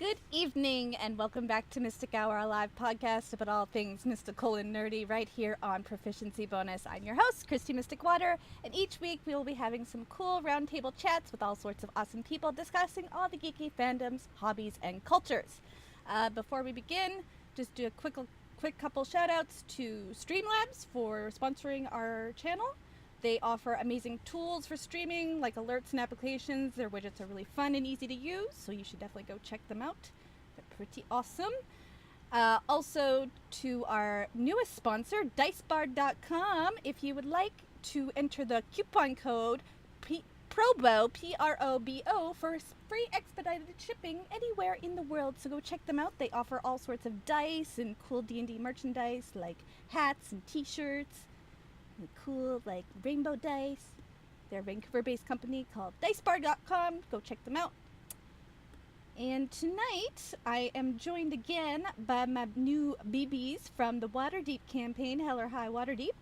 Good evening, and welcome back to MysticHour, a live podcast about all things mystical and nerdy right here on Proficiency Bonus. I'm your host, Christy MysticWater, and each week we will be having some cool roundtable chats with all sorts of awesome people discussing all the geeky fandoms, hobbies, and cultures. Before we begin, just do a quick couple shout-outs to Streamlabs for sponsoring our channel. They offer amazing tools for streaming, like alerts and applications. Their widgets are really fun and easy to use, so you should definitely go check them out. They're pretty awesome. Also, to our newest sponsor, dicebard.com, if you would like to enter the coupon code PROBO, P-R-O-B-O, for free expedited shipping anywhere in the world. So go check them out. They offer all sorts of dice and cool D&D merchandise, like hats and t-shirts. Cool, like rainbow dice. They're a Vancouver-based company called dicebard.com. Go check them out. And tonight, I am joined again by my new BBs from the Waterdeep campaign, High Waterdeep.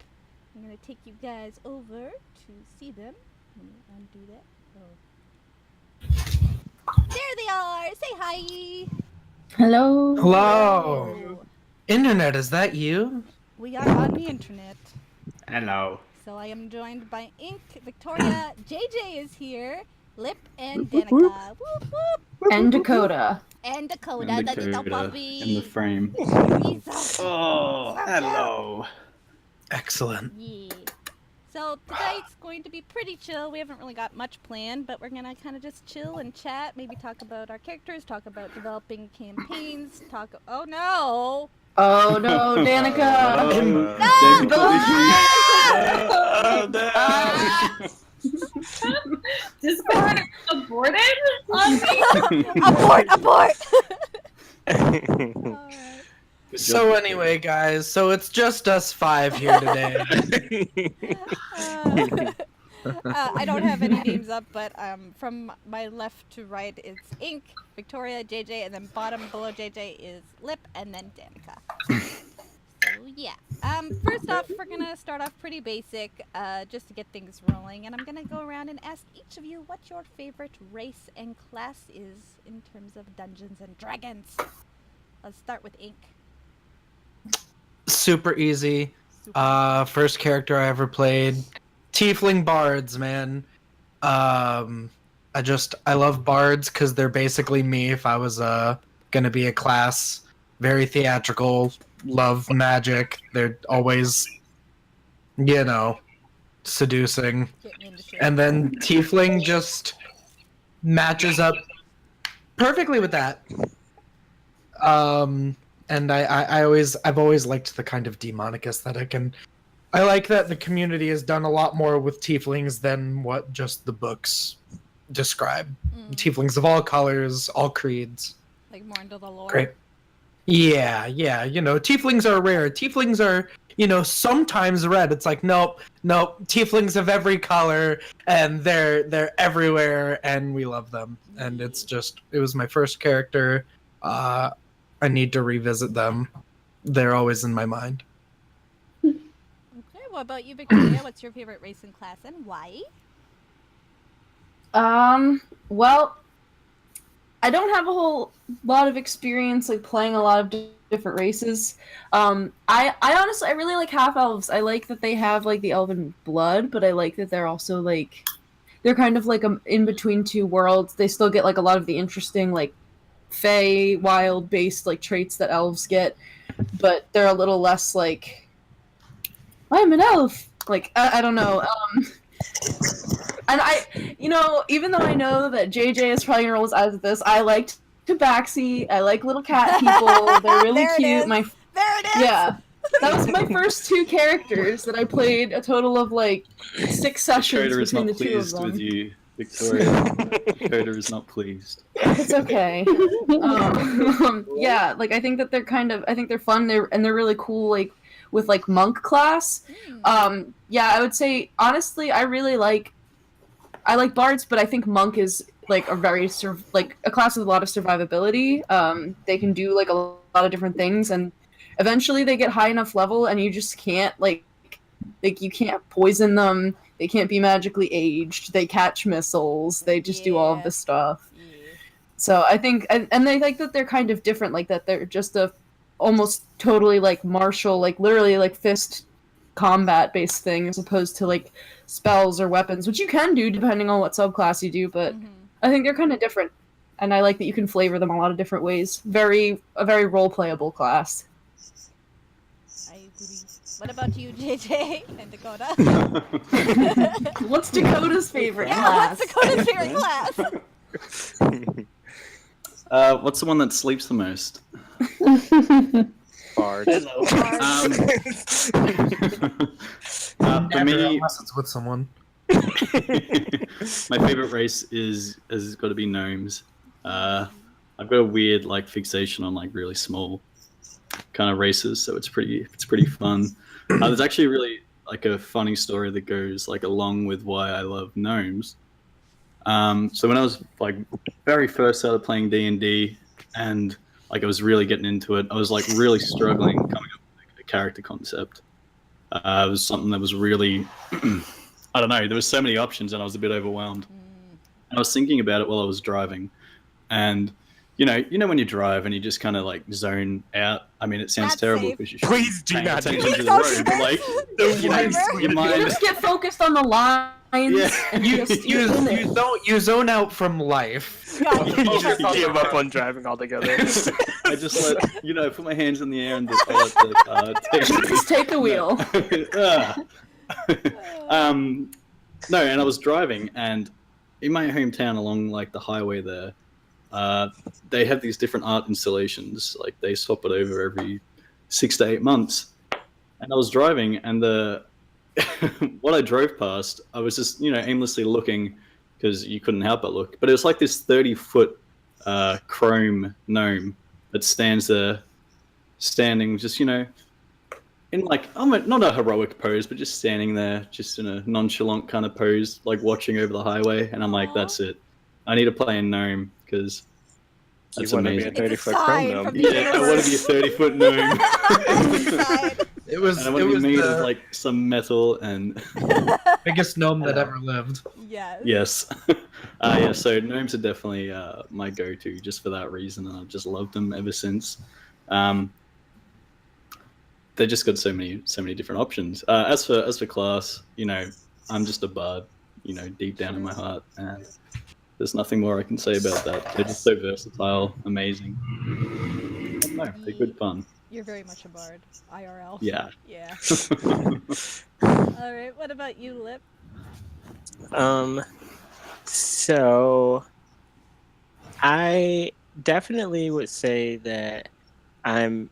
I'm going to take you guys over to see them. Let me undo that. Oh. There they are! Say hi! Hello! Hello! Internet, is that you? We are on the internet. Hello. So I am joined by Ink, Victoria, JJ is here, Lip, and Danica. Whoop, whoop. And Dakota. And Dakota, the little puppy. In the frame. Oh, hello. Excellent. Yeah. So tonight's going to be pretty chill. We haven't really got much planned, but we're going to kind of just chill and chat, maybe talk about our characters, talk about developing campaigns, Oh no! Oh no, Danica! Discord aborted? Abort! So anyway, guys, so it's just us five here today. I don't have any names up, but from my left to right, it's Ink, Victoria, JJ, and then bottom below JJ is Lip, and then Danica. So yeah. First off, we're gonna start off pretty basic, just to get things rolling, and I'm gonna go around and ask each of you what your favorite race and class is in terms of Dungeons and Dragons. Let's start with Ink. Super easy. First character I ever played. Tiefling bards, man. I love bards because they're basically me if I was gonna be a class. Very theatrical, love magic. They're always, seducing. And then tiefling just matches up perfectly with that. And I've always liked the kind of demonic aesthetic, and I like that the community has done a lot more with tieflings than what just the books describe. Tieflings of all colors, all creeds. Like more into the lore. Great. Yeah, tieflings are rare. Tieflings are, sometimes red. It's like, nope, tieflings of every color, and they're everywhere, and we love them. And it was my first character. I need to revisit them. They're always in my mind. What about you, Victoria? What's your favorite race and class, and why? Well, I don't have a whole lot of experience like playing a lot of different races. I honestly, I really like half elves. I like that they have like the elven blood, but I like that they're also like they're kind of like in between two worlds. They still get like a lot of the interesting like fey wild based like traits that elves get, but they're a little less like I'm an elf. Like, I don't know. And even though I know that JJ is probably going to roll his eyes at this, I liked Tabaxi. I like little cat people. They're really There cute. it is. There it is! Yeah. That was my first two characters that I played a total of like 6 sessions between the two of them. With you, Victoria. Dakota is not pleased. It's okay. Yeah, like I think that they're fun. They're really cool. Like with like monk class. Yeah, I would say honestly, I like bards, but I think monk is like a very a class with a lot of survivability. They can do like a lot of different things, and eventually they get high enough level, and you just can't like you can't poison them. They can't be magically aged. They catch missiles. They just do all of this stuff. So I think, and they like that they're kind of different, like that they're just a almost totally like martial, like literally like fist combat based thing as opposed to like spells or weapons, which you can do depending on what subclass you do, but I think they're kind of different. And I like that you can flavor them a lot of different ways. A very role playable class. I agree. What about you, JJ and Dakota? What's Dakota's favorite Yeah, class? what's Dakota's favorite class? What's the one that sleeps the most? Bard. For me, unless it's with someone. my favorite race has got to be gnomes. I've got a weird like fixation on like really small kind of races, so it's pretty fun. There's actually really like a funny story that goes like along with why I love gnomes. So when I was like very first started playing D&D and like I was really getting into it, I was like really struggling coming up with a character concept. It was something that was really I don't know, there was so many options and I was a bit overwhelmed. And I was thinking about it while I was driving, and you know when you drive and you just kind of like zone out. I mean, it sounds That's terrible safe. because you should Please do paying not do attention to the that. road, but like your You mind. just get focused on the lines. Yeah. And You just you're in it. you zone out from life. Got You it. just give up on driving altogether. I just let put my hands in the air and just let the car take Just take the wheel. No, and I was driving, and in my hometown along like the highway there, they have these different art installations. Like they swap it over every 6 to 8 months. And I was driving, and what I drove past, I was just aimlessly looking because you couldn't help but look. But it was like this 30-foot chrome gnome that stands there, standing just in like not a heroic pose, but just standing there, just in a nonchalant kind of pose, like watching over the highway. And I'm like, that's it. I need to play a gnome because that's amazing. Be a 30-foot sign chrome gnome. from the Yeah, I want to be a 30-foot gnome. Inside. It was And I want to be made of the like some metal and biggest gnome that ever lived. Yes. yes. Yeah, so gnomes are definitely my go-to just for that reason, and I've just loved them ever since. They just got so many different options. As for class, I'm just a bard, deep down in my heart, and there's nothing more I can say about that. They're just so versatile, amazing. I don't know, they're good fun. You're very much a bard. IRL. Yeah. Yeah. All right. What about you, Lip? So I definitely would say that I'm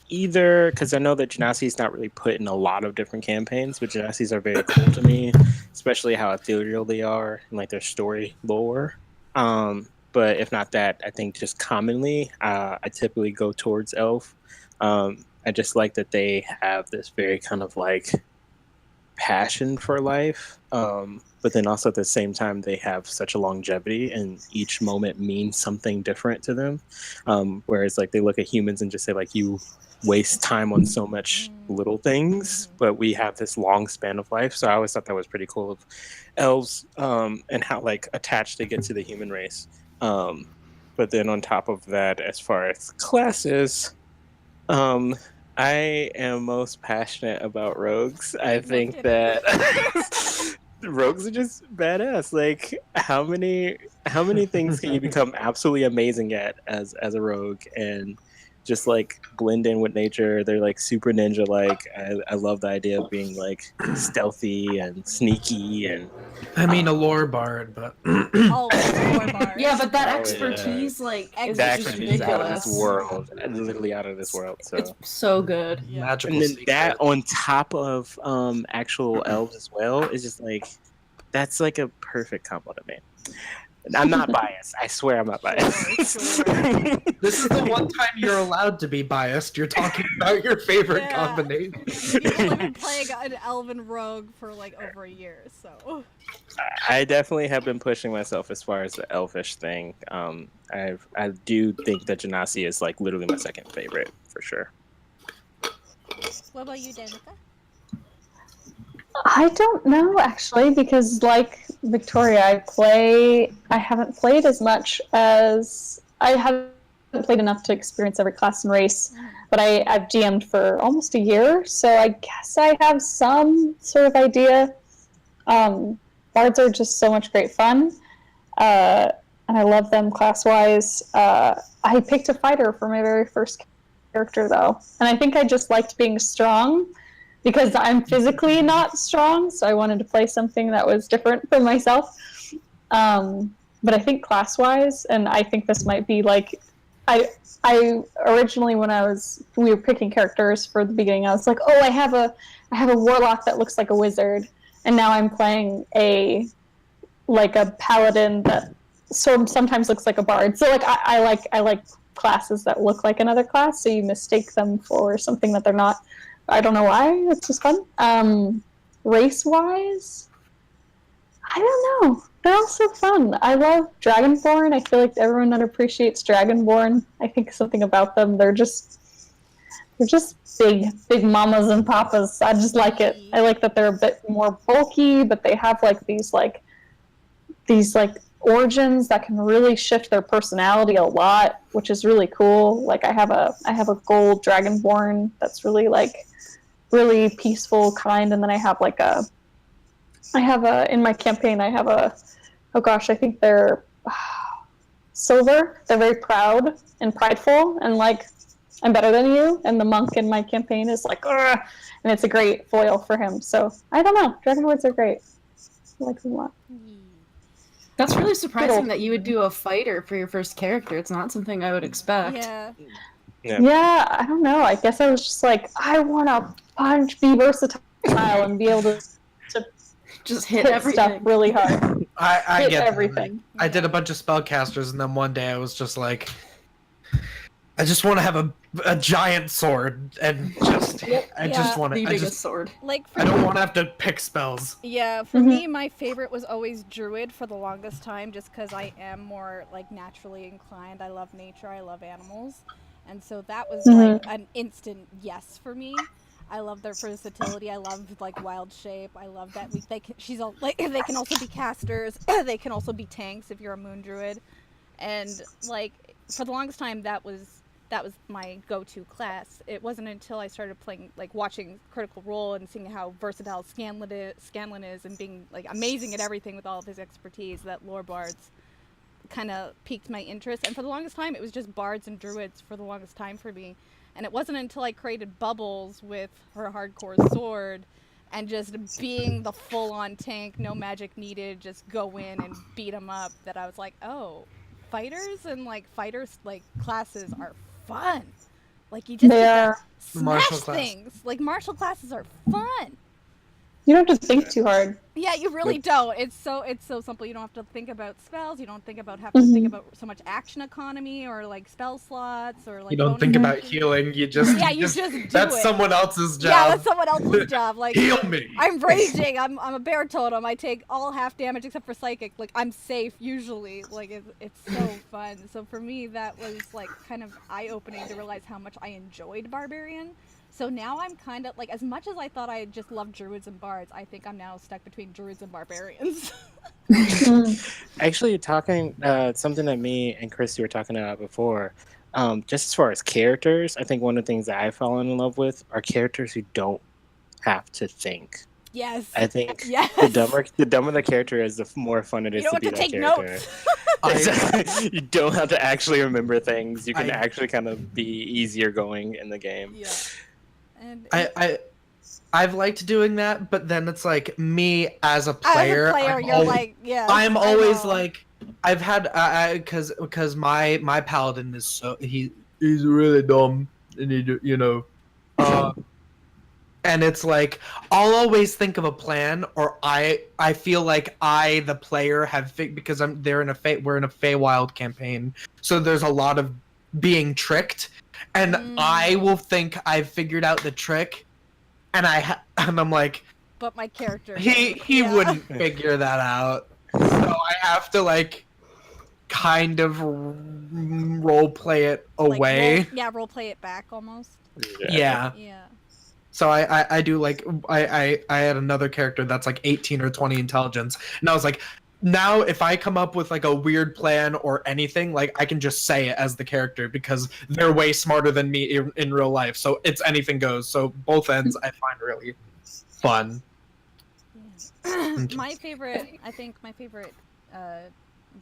either, because I know that Genasi is not really put in a lot of different campaigns, but Genasis are very cool to me, especially how ethereal they are and like their story lore. But if not that, I think just commonly, I typically go towards Elf. I just like that they have this very kind of like passion for life, but then also at the same time they have such a longevity, and each moment means something different to them. Whereas like they look at humans and just say like, you waste time on so much little things, but we have this long span of life. So I always thought that was pretty cool of elves, and how like attached they get to the human race. But then on top of that, as far as classes, I am most passionate about rogues. I think that rogues are just badass. Like how many things can you become absolutely amazing at as a rogue, and just like blend in with nature. They're like super ninja like. I love the idea of being like stealthy and sneaky, and I mean, a lore bard, but Always four bars. Yeah, but that Oh, yeah. expertise, like, is that just expertise is out of ridiculous. this world. Literally out of this world. So. It's so good. Yeah. magical. And then secret. that on top of actual elves as well is just like, that's like a perfect combo to me. I'm not biased. I swear I'm not biased. Sure. This is the one time you're allowed to be biased. You're talking about your favorite Yeah. combination. You've only been playing an elven rogue for like over a year, so. I definitely have been pushing myself as far as the elfish thing. I do think that Genasi is like literally my second favorite for sure. What about you, Danica? I don't know actually, because like Victoria, I haven't played as much as I haven't played enough to experience every class and race, but I've GM'd for almost a year, so I guess I have some sort of idea. Bards are just so much great fun, and I love them class wise. I picked a fighter for my very first character though, and I think I just liked being strong because I'm physically not strong, so I wanted to play something that was different for myself. But I think class-wise, and I think this might be like, I originally when we were picking characters for the beginning, I was like, oh, I have a warlock that looks like a wizard, and now I'm playing a paladin that sometimes looks like a bard. So like I like classes that look like another class, so you mistake them for something that they're not. I don't know why. It's just fun. Race-wise, I don't know. They're also fun. I love Dragonborn. I feel like everyone underappreciates Dragonborn. I think something about them. They're just big mamas and papas. I just like it. I like that they're a bit more bulky, but they have like these origins that can really shift their personality a lot, which is really cool. Like I have a gold Dragonborn that's really really peaceful, kind, and then I have in my campaign I think they're silver. They're very proud and prideful, and like I'm better than you. And the monk in my campaign is like, ugh, and it's a great foil for him. So I don't know. Dragonborns are great. I like them a lot. That's really surprising that you would do a fighter for your first character. It's not something I would expect. Yeah. Yeah, I don't know. I guess I was just like, I want to be versatile and be able to just hit everything stuff really hard. I hit get everything. I did a bunch of spellcasters, and then one day I was just like, I just want to have a giant sword, and just I just want The to. biggest sword. Like for I don't want to have to pick spells. Yeah, for me, my favorite was always Druid for the longest time, just because I am more like naturally inclined. I love nature. I love animals, and so that was like an instant yes for me. I love their versatility. I love like wild shape. I love that they can also be casters. They can also be tanks if you're a moon druid, and like for the longest time that was my go-to class. It wasn't until I started playing, like watching Critical Role and seeing how versatile Scanlan is and being like amazing at everything with all of his expertise, that lore bards kind of piqued my interest. And for the longest time, it was just bards and druids for the longest time for me. And it wasn't until I created Bubbles with her hardcore sword and just being the full-on tank, no magic needed, just go in and beat them up, that I was like, oh, fighters and fighters classes are fun. Like you just smash things. Like martial classes are fun. You don't have to think too hard. Yeah, you really don't. It's so simple. You don't have to think about spells. You don't think about think about so much action economy or like spell slots or like. You don't think about healing. You just you just do that's it. someone else's job. Yeah, that's someone else's job. Like heal me. I'm raging. I'm a bear totem. I take all half damage except for psychic. Like I'm safe usually. Like it's so fun. So for me, that was like kind of eye opening to realize how much I enjoyed Barbarian. So now I'm kind of, like, as much as I thought I just loved druids and bards, I think I'm now stuck between druids and barbarians. Actually, talking something that me and Christy were talking about before, just as far as characters, I think one of the things that I've fallen in love with are characters who don't have to think. Yes. I think yes. the dumber the character is, the more fun it is to be that character. You don't have to take notes. You don't have to actually remember things. You can actually kind of be easier going in the game. Yeah. And I've liked doing that, but then it's like me as a player. I'm always like, I've had because my paladin is he's really dumb, and and it's like I'll always think of a plan, or I feel like I the player because we're in a Feywild campaign, so there's a lot of being tricked. And I will think I've figured out the trick, and I'm like, but my character he wouldn't figure that out, so I have to kind of role play it away. Role play it back almost. Yeah. So I do like I had another character that's like 18 or 20 intelligence, and I was like, now if I come up with like a weird plan or anything, like I can just say it as the character because they're way smarter than me in real life. So it's anything goes. So both ends I find really fun. My favorite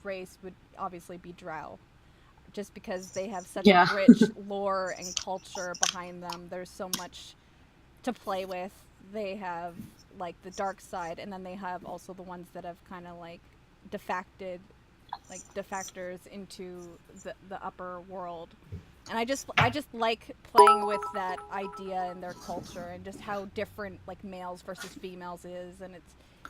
race would obviously be Drow, just because they have such a rich lore and culture behind them. There's so much to play with. They have like the dark side, and then they have also the ones that have kind of like defectors into the upper world. And I just like playing with that idea and their culture and just how different like males versus females is, and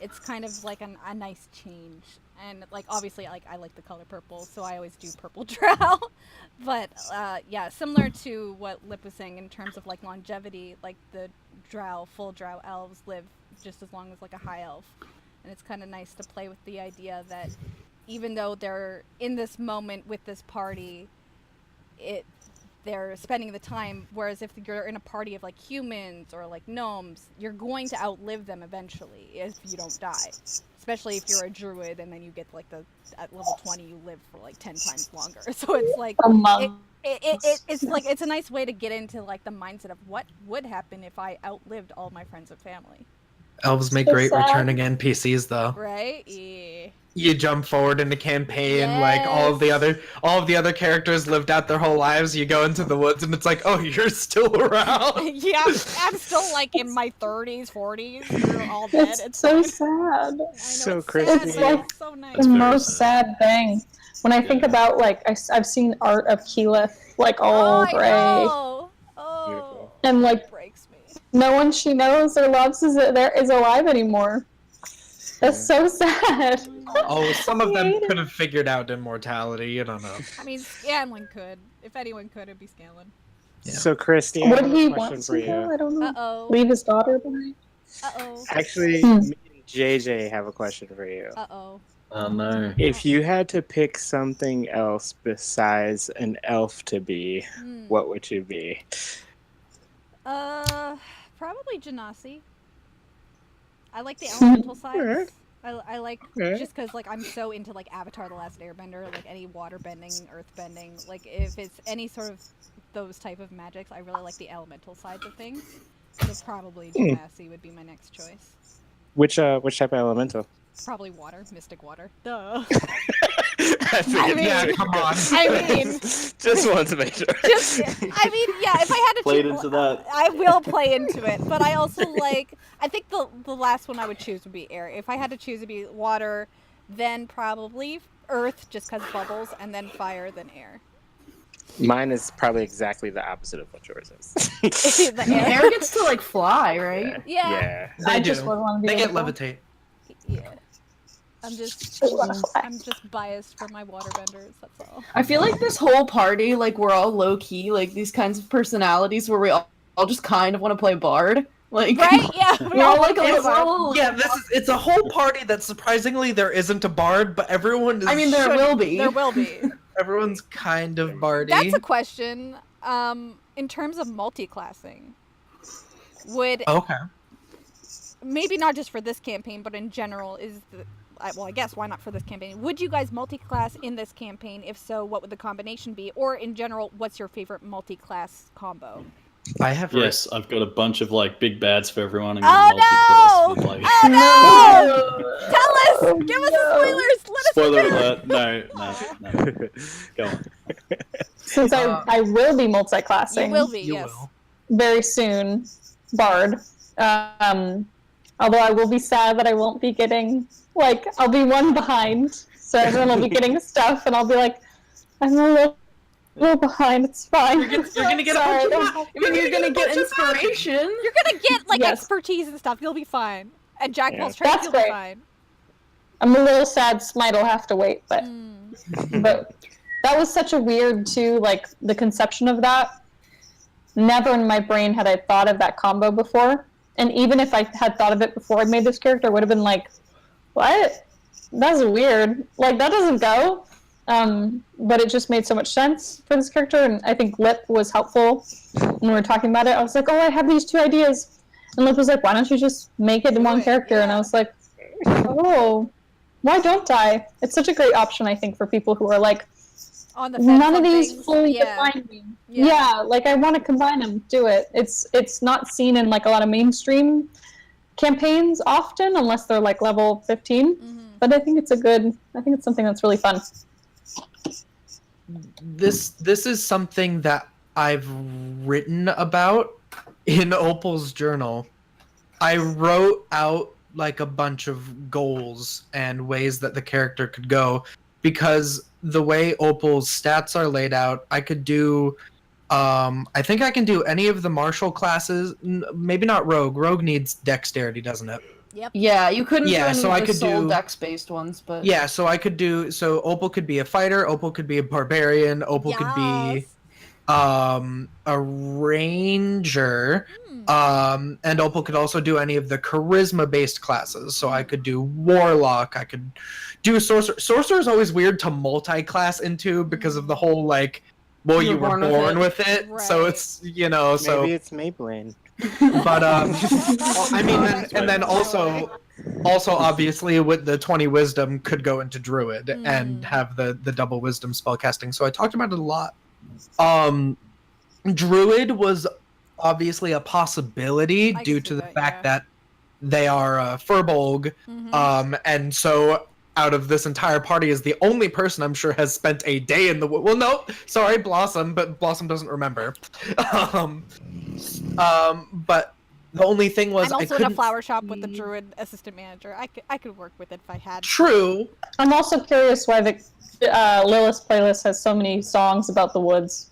it's kind of like a nice change. And like obviously like I like the color purple, so I always do purple Drow. But yeah, similar to what Lip was saying in terms of like longevity, like the full Drow elves live just as long as like a high elf. And it's kind of nice to play with the idea that even though they're in this moment with this party, they're spending the time, whereas if you're in a party of like humans or like gnomes, you're going to outlive them eventually if you don't die. Especially if you're a druid and then you get like at level 20 you live for like 10 times longer. So it's like it's a nice way to get into like the mindset of what would happen if I outlived all my friends and family. Elves make great returning NPCs though. Right? Yeah. You jump forward in the campaign, like all of the other characters lived out their whole lives. You go into the woods and it's like, oh, you're still around. Yeah, I'm still like in my 30s, 40s. You're all dead. It's so sad. I know, So it's sad, It's but like it's so nice. the most sad thing. When I think about like I've seen art of Keyleth like all gray, Oh, and like it breaks me. no one she knows or loves is alive anymore. That's so sad. Oh, some of them could have figured out immortality. You don't know. I mean, Scanlan could. If anyone could, it'd be Scanlan. Yeah. So, Christy, I Would have he a want question to for you. though? I don't know. Uh-oh. Leave his daughter behind. Uh-oh. Actually, Hmm. me and JJ have a question for you. Uh-oh. Oh no. If you had to pick something else besides an elf to be, what would you be? Probably Genasi. I like the elemental side. I like just because like I'm so into like Avatar: The Last Airbender, like any water bending, earth bending. Like if it's any sort of those type of magics, I really like the elemental side of things. So probably Genasi would be my next choice. Which type of elemental? Probably water, mystic water. Duh. Yeah, come on. I mean, just wanted to make sure. I mean, yeah. If I had to Played choose, into that. I will play into it. But I also like. I think the last one I would choose would be air. If I had to choose, it'd be water, then probably earth, just because bubbles, and then fire, then air. Mine is probably exactly the opposite of what yours is. The Air gets to like fly, right? Yeah. They I do. just wouldn't want to be They able get to- levitate. Yeah. I'm just biased for my waterbenders. That's all. I feel like this whole party, like we're all low key, like these kinds of personalities where we all just kind of want to play bard. Like, Right? Yeah. we're all like a little. Yeah, it's a whole party that surprisingly there isn't a bard, but everyone is. I mean, there will be. There will be. Everyone's kind of bardy. That's a question. In terms of multi-classing, would Okay. maybe not just for this campaign, but in general, well, I guess why not for this campaign? Would you guys multi-class in this campaign? If so, what would the combination be? Or in general, what's your favorite multi-class combo? I have. Yes, I've got a bunch of like big bads for everyone. And Oh, multi-class with, like... Oh no! Tell us! Give us the spoilers! Let us Spoiler know! alert! No. Go on. Since I will be multi-classing You will be, You yes. will. very soon, bard. Although I will be sad that I won't be getting, like, I'll be one behind. So everyone will be getting stuff, and I'll be like, I'm a little behind. It's fine. You're gonna get a Sorry. bunch of. You're gonna get inspiration. You're gonna get, like, Yes. expertise and stuff. You'll be fine. And Jack Yeah. Ball's trade, That's you'll be great. fine. I'm a little sad Smite will have to wait, but that was such a weird, too, like, the conception of that. Never in my brain had I thought of that combo before. And even if I had thought of it before I made this character, I would have been like, what? That's weird. Like, that doesn't go. but it just made so much sense for this character, and I think Lip was helpful when we were talking about it. I was like, oh, I have these 2 ideas. And Lip was like, why don't you just make it in one character? Yeah. And I was like, oh, why don't I? It's such a great option, I think, for people who are like, On the fence none on of these things. fully Yeah. define me. Yeah, like I want to combine them. Do it. It's not seen in like a lot of mainstream campaigns often, unless they're like level 15. But I think it's something that's really fun. This is something that I've written about in Opal's journal. I wrote out like a bunch of goals and ways that the character could go, because the way Opal's stats are laid out, I could do I think I can do any of the martial classes. Maybe not rogue. Rogue needs dexterity, doesn't it? Yep. Yeah, you couldn't do any so I of the could soul do dex-based ones, but... Yeah, so I could do... So Opal could be a fighter, Opal could be a barbarian, Opal could be a ranger, and Opal could also do any of the charisma-based classes. So I could do warlock, I could do sorcerer. Sorcerer is always weird to multi-class into because of the whole, like, well, you were born with it, so Right. it's, you know, so... Maybe it's Maybelline. But I mean, and then also obviously with the 20 wisdom could go into druid and have the double wisdom spell casting. So I talked about it a lot. Druid was obviously a possibility due to the fact that they are Furbolg, and so out of this entire party is the only person I'm sure has spent a day in the well, no, sorry, Blossom, but Blossom doesn't remember. But the only thing was I'm I also in couldn't a flower shop with the druid assistant manager. I could work with it if I had. True. I'm also curious why the Lilith's playlist has so many songs about the woods.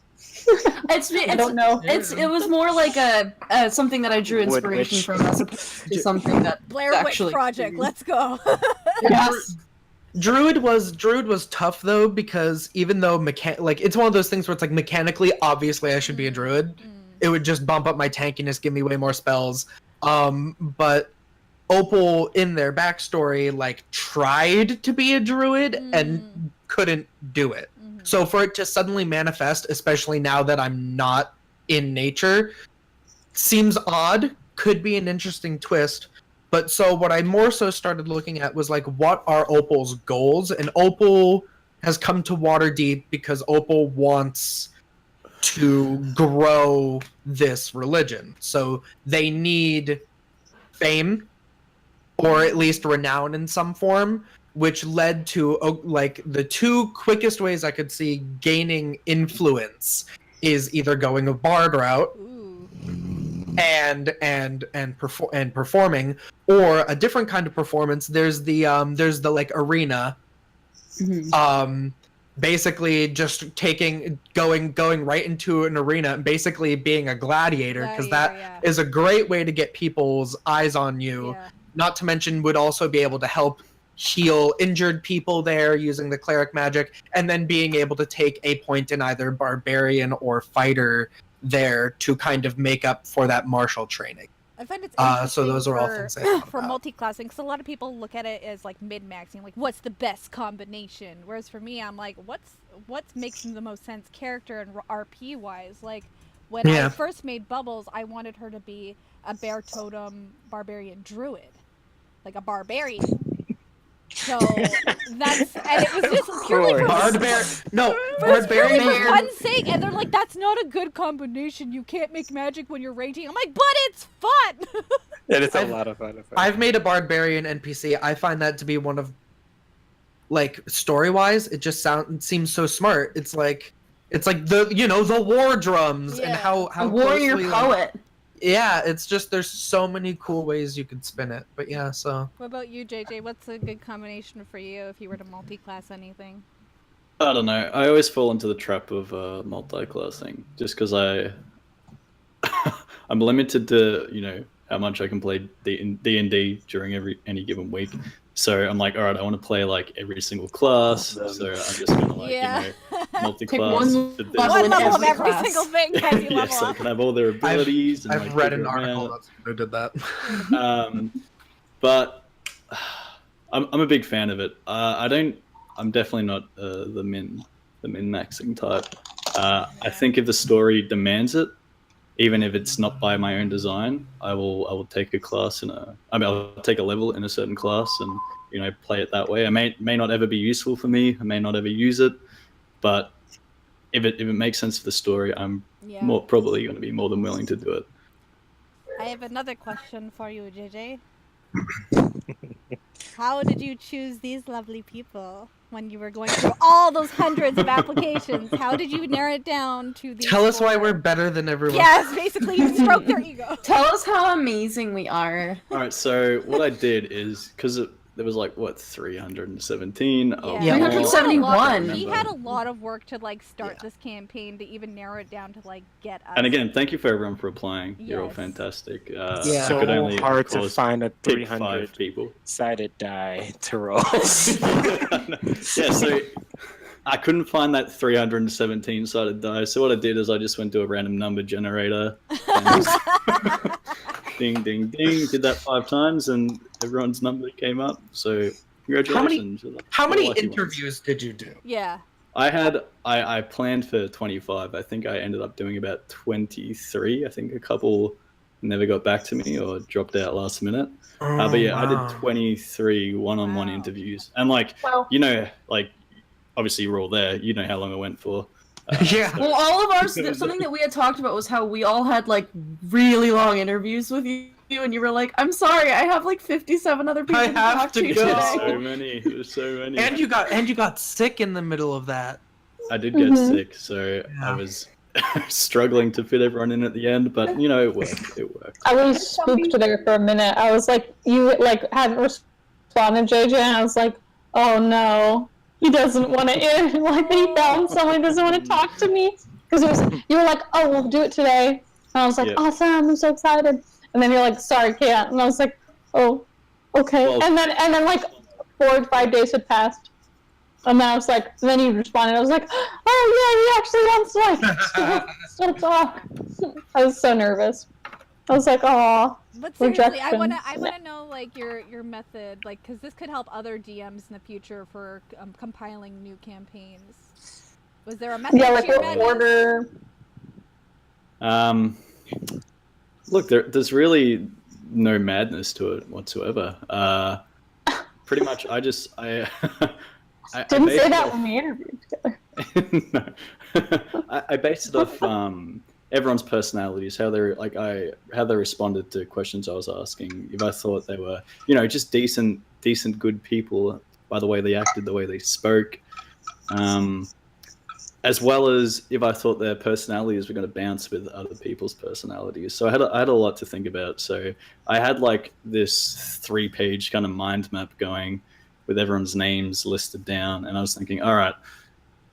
I don't know. It was more like a something that I drew inspiration from, as opposed to something that Blair Witch actually Project. Let's go. Yes. Druid was tough though, because even though like it's one of those things where it's like mechanically obviously I should be a druid, it would just bump up my tankiness, give me way more spells. But Opal in their backstory like tried to be a druid and couldn't do it. So for it to suddenly manifest, especially now that I'm not in nature, seems odd. Could be an interesting twist. But so what I more so started looking at was like, what are Opal's goals? And Opal has come to Waterdeep because Opal wants to grow this religion. So they need fame, or at least renown in some form, which led to like the 2 quickest ways I could see gaining influence is either going a bard route and performing, or a different kind of performance. There's the like arena, basically just going right into an arena and basically being a gladiator, because that is a great way to get people's eyes on you. Not to mention would also be able to help heal injured people there using the cleric magic, and then being able to take a point in either barbarian or fighter there to kind of make up for that martial training. I find it's interesting so those are all things I thought for about. multi-classing, because a lot of people look at it as like min-maxing, like what's the best combination, whereas for me I'm like what makes the most sense character and RP wise. Like when I first made Bubbles, I wanted her to be a bear totem barbarian druid, like a barbarian. So that's, and it was just purely for Barbarian fun's sake, and they're like, that's not a good combination, you can't make magic when you're raging. I'm like, but it's fun. It is a lot of fun. I've made a barbarian NPC. I find that to be one of, like, story-wise, it just seems so smart. It's like the war drums and how a warrior closely, poet. Yeah, it's just there's so many cool ways you can spin it. But yeah, so. What about you, JJ? What's a good combination for you if you were to multi-class anything? I don't know. I always fall into the trap of multi-classing just because I'm limited to how much I can play D&D during any given week. So I'm like, all right, I want to play like every single class. So I'm just gonna multi-class. Take one level of every class. single thing as you level Yes, I up. can have all their abilities. I've read an article that did that. But I'm a big fan of it. I don't I'm definitely not the min maxing type. I think if the story demands it, even if it's not by my own design, I will take a class I'll take a level in a certain class and play it that way. It may not ever be useful for me. I may not ever use it, but if it makes sense for the story, I'm more probably going to be more than willing to do it. I have another question for you, JJ. How did you choose these lovely people when you were going through all those hundreds of applications? How did you narrow it down to these Tell us why 4? we're better than everyone. Yes, basically, you stroke their ego. Tell us how amazing we are. All right, so what I did is because there was 317. Yeah. 371. He had a lot of work to start this campaign to even narrow it down to get us. And again, thank you for everyone for applying. You're all Yes. fantastic. So I could only, of hard to course, find a pick 5 people. 300-sided die to roll. Yeah, so I couldn't find that 317-sided die. So what I did is I just went to a random number generator. And ding, ding, ding. Did that 5 times, and everyone's number came up. So congratulations. How many Lucky interviews did you do? Yeah. I planned for 25. I think I ended up doing about 23. I think a couple never got back to me or dropped out last minute. But yeah, wow. I did 23 one-on-one interviews. And obviously you were all there. You know how long it went for. Yeah. Well, all of ours, something that we had talked about was how we all had really long interviews with you, and you were like, "I'm sorry, I have 57 other people I to have talk to to go." today." So many. There's so many. And you got sick in the middle of that. I did get sick, so I was struggling to fit everyone in at the end, but it worked. It worked. I was spooked there for a minute. I was like, you hadn't responded, JJ, and I was like, oh no, he doesn't want to in. He found someone who doesn't want to talk to me. Because you were like, oh, we'll do it today. And I was like, awesome, I'm so excited. And then you're like, sorry, can't. And I was like, oh, okay. Well, and then 4 or 5 days had passed. And then I was like, and then you responded. I was like, oh yeah, he actually wants to still talk. I was so nervous. I was like, oh. But seriously, I rejection. wanna know your method, because this could help other DMs in the future for compiling new campaigns. Was there a method? Yeah, to your what madness? order? Look, there's really no madness to it whatsoever. Pretty much, I Didn't based say it that off- when we interviewed together. No. I based it off everyone's personalities, how they responded to questions I was asking. If I thought they were, just decent, good people by the way they acted, the way they spoke, as well as if I thought their personalities were going to bounce with other people's personalities. So I had a lot to think about. So I had this 3-page kind of mind map going with everyone's names listed down, and I was thinking, all right,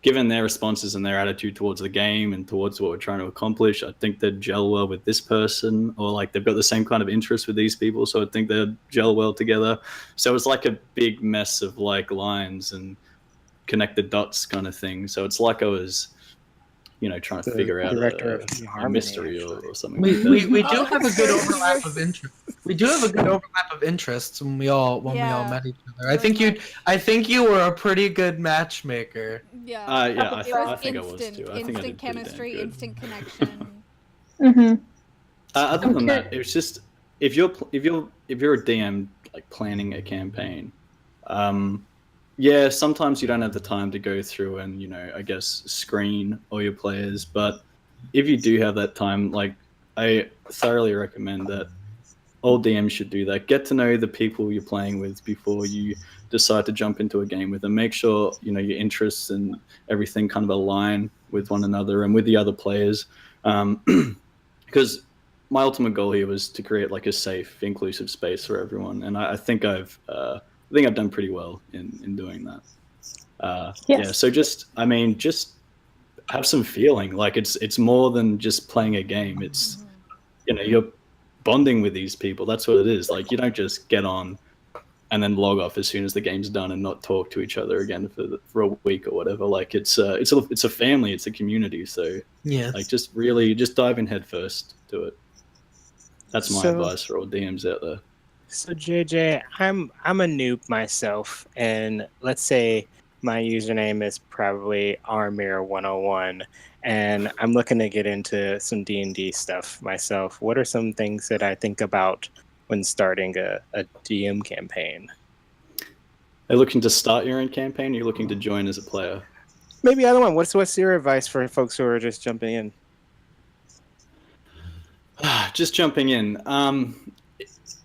given their responses and their attitude towards the game and towards what we're trying to accomplish, I think they'd gel well with this person, or they've got the same kind of interest with these people, so I think they'd gel well together. So it was like a big mess of lines and connect the dots kind of thing. So it's like I was, trying to figure out a mystery or something. We like that. do have a good overlap of interest. We do have a good overlap of interests when we all met each other. I think you were a pretty good matchmaker. Yeah. I It think I was too. I think I instant did pretty chemistry, damn good. instant connection. Mm-hmm. Other than that, it was just if you're a DM planning a campaign, sometimes you don't have the time to go through and I guess screen all your players. But if you do have that time, I thoroughly recommend that all DMs should do that. Get to know the people you're playing with before you decide to jump into a game with them. Make sure your interests and everything kind of align with one another and with the other players. Because my ultimate goal here was to create a safe, inclusive space for everyone, and I think I've done pretty well in doing that. Yes. Yeah. So just have some feeling. It's more than just playing a game. It's you're bonding with these people. That's what it is. You don't just get on and then log off as soon as the game's done and not talk to each other again for a week or whatever. It's a family. It's a community. So Yeah. just dive in head first to it. That's my advice for all DMs out there. So JJ, I'm a noob myself, and let's say my username is probably Armir101, and I'm looking to get into some D&D stuff myself. What are some things that I think about when starting a DM campaign? Are you looking to start your own campaign, or are you looking to join as a player? Maybe either one. What's your advice for folks who are just jumping in? Just jumping in.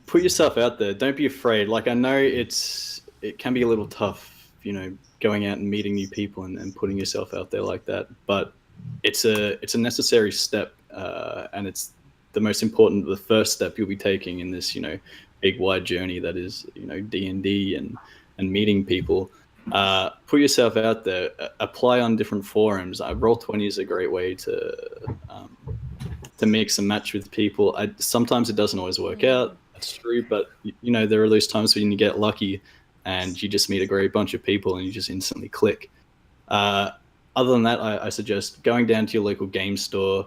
Put yourself out there. Don't be afraid. Like, I know it can be a little tough, going out and meeting new people and putting yourself out there like that. But it's a necessary step, and it's the most important, the first step you'll be taking in this, big wide journey that is, D&D and meeting people. Put yourself out there. Apply on different forums. Roll20 is a great way to mix and match with people. Sometimes it doesn't always work out. That's true, but there are those times when you get lucky and you just meet a great bunch of people and you just instantly click. Other than that, I suggest going down to your local game store,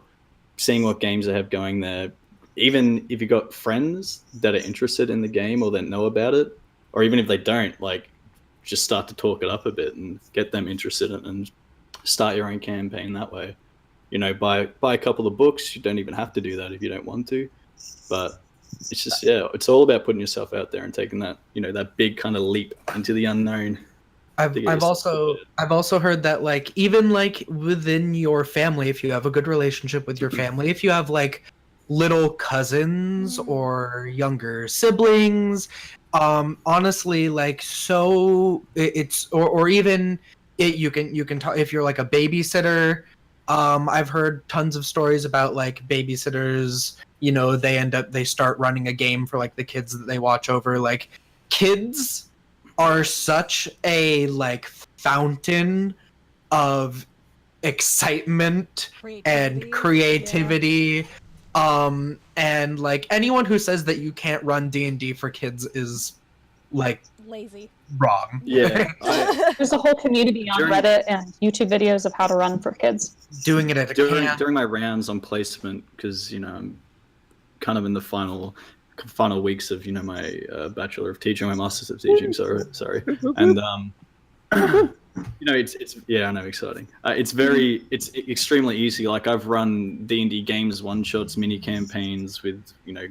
seeing what games they have going there. Even if you've got friends that are interested in the game or that know about it, or even if they don't, just start to talk it up a bit and get them interested in it and start your own campaign that way. Buy a couple of books. You don't even have to do that if you don't want to, but it's just, it's all about putting yourself out there and taking that, that big kind of leap into the unknown. I've also heard that even within your family, if you have a good relationship with your family, if you have little cousins or younger siblings, honestly, you can talk if you're a babysitter. I've heard tons of stories about babysitters, they start running a game for the kids that they watch over. Kids are such a fountain of excitement and creativity. And anyone who says that you can't run D&D for kids is lazy. Wrong. Yeah. There's a whole community on Reddit and YouTube videos of how to run for kids. Doing it at a camp. During my rounds on placement, because I'm kind of in the final weeks of my Bachelor of Teaching, my Masters of Teaching. Sorry, and it's I know, exciting. It's extremely easy. I've run D&D games, one shots, mini campaigns with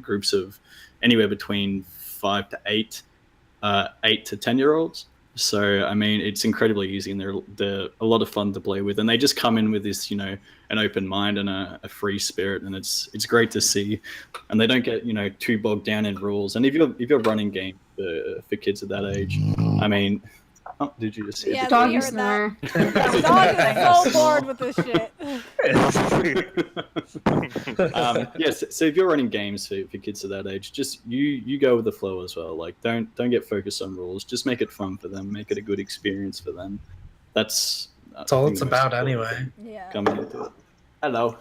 groups of anywhere between 5 to 8. 8 to 10-year-olds. So it's incredibly easy, and they're a lot of fun to play with, and they just come in with this an open mind and a free spirit, and it's great to see, and they don't get too bogged down in rules. And if you're running games for kids at that age, did you just hear Yeah, the Doggy heard snore. that. The dog is so bored with this shit. Yes, so if you're running games for kids at that age, just you go with the flow as well. Don't get focused on rules. Just make it fun for them. Make it a good experience for them. That's all it's about anyway. Yeah. Coming into it. Hello.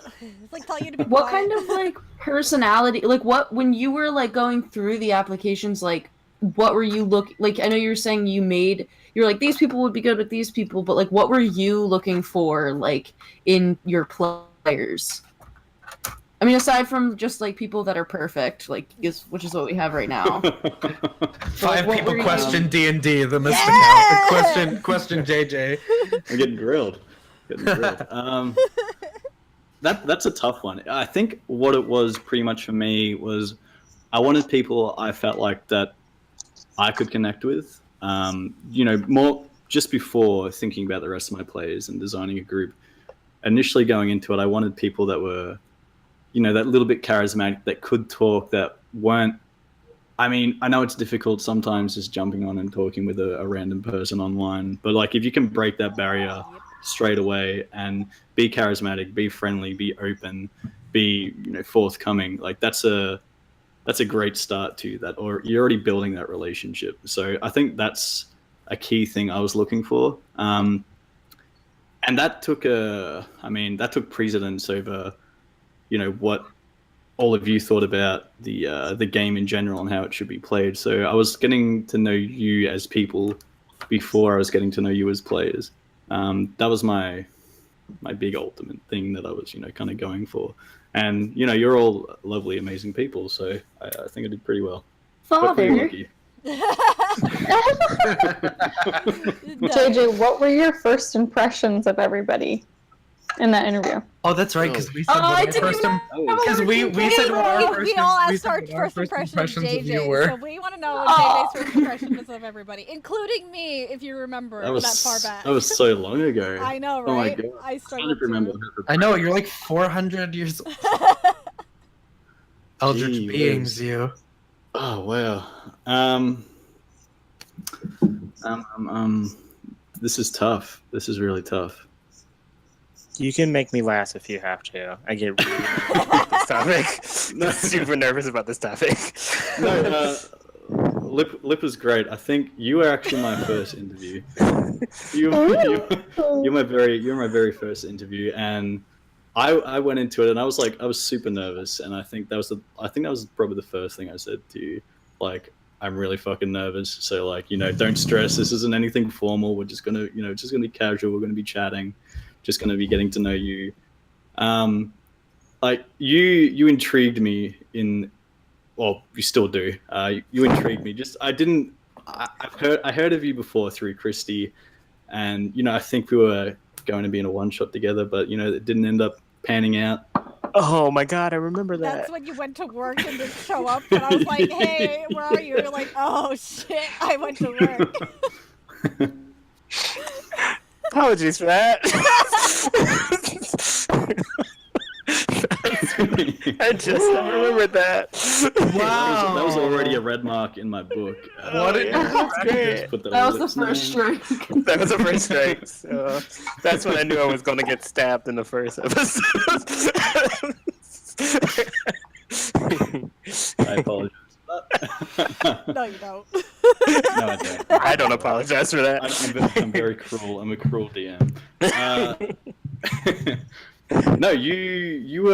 It's telling you to be What quiet. kind of personality, what when you were going through the applications, what were you I know you were saying you're these people would be good with these people, but what were you looking for in your players? Aside from just people that are perfect, which is what we have right now. 5 what people were you- question D&D, the Mystic Hour. Question JJ. I'm getting grilled. That's a tough one. I think what it was pretty much for me was I wanted people I felt like that I could connect with. More just before thinking about the rest of my players and designing a group. Initially going into it, I wanted people that were, that little bit charismatic, that could talk, that weren't. I know it's difficult sometimes just jumping on and talking with a random person online, but if you can break that barrier straight away and be charismatic, be friendly, be open, be forthcoming, that's a great start to that, or you're already building that relationship. So I think that's a key thing I was looking for. And that took precedence over, what all of you thought about the game in general and how it should be played. So I was getting to know you as people before I was getting to know you as players. That was my big ultimate thing that I was, kind of going for. And, you're all lovely, amazing people, so I think I did pretty well. Father. Pretty lucky. JJ, what were your first impressions of everybody in that interview? Oh, that's right, because we said Oh, I what our didn't first know. because we said what our first we all we asked said our what first impression of impressions you JJ, were. so we want to know JJ's first impression was of everybody, including me, if you remember That was that far back. That was so long ago. I know, Oh my right? god. I I struggled don't remember. too. I know, you're like 400 years old. Eldritch Gee beings, whiz. you. Oh wow. This is tough. This is really tough. You can make me last if you have to. I get really nervous about this topic. No. Super nervous about this topic. No, Lip was great. I think you were actually my first interview. You're my very first interview, and I went into it and I was super nervous, and I think that was probably the first thing I said to you. Like, I'm really fucking nervous, so like, don't stress. This isn't anything formal. We're just gonna be casual. We're gonna be chatting, just gonna be getting to know you. Like you intrigued me in. Well, you still do. You intrigued me. I heard of you before through Christy, and I think we were going to be in a one shot together, but it didn't end up panning out. Oh my god, I remember that. That's when you went to work and didn't show up, and I was like, hey, where are you? You're like, oh shit, I went to work. Apologies for that. I just remembered that. Wow. That was already a red mark in my book. What yeah, that's great. That was the first strike. That was the first strike. So that's when I knew I was going to get stabbed in the first episode. I apologize for that. No, you don't. No, I don't. I don't apologize for that. I'm very cruel. I'm a cruel DM. No, you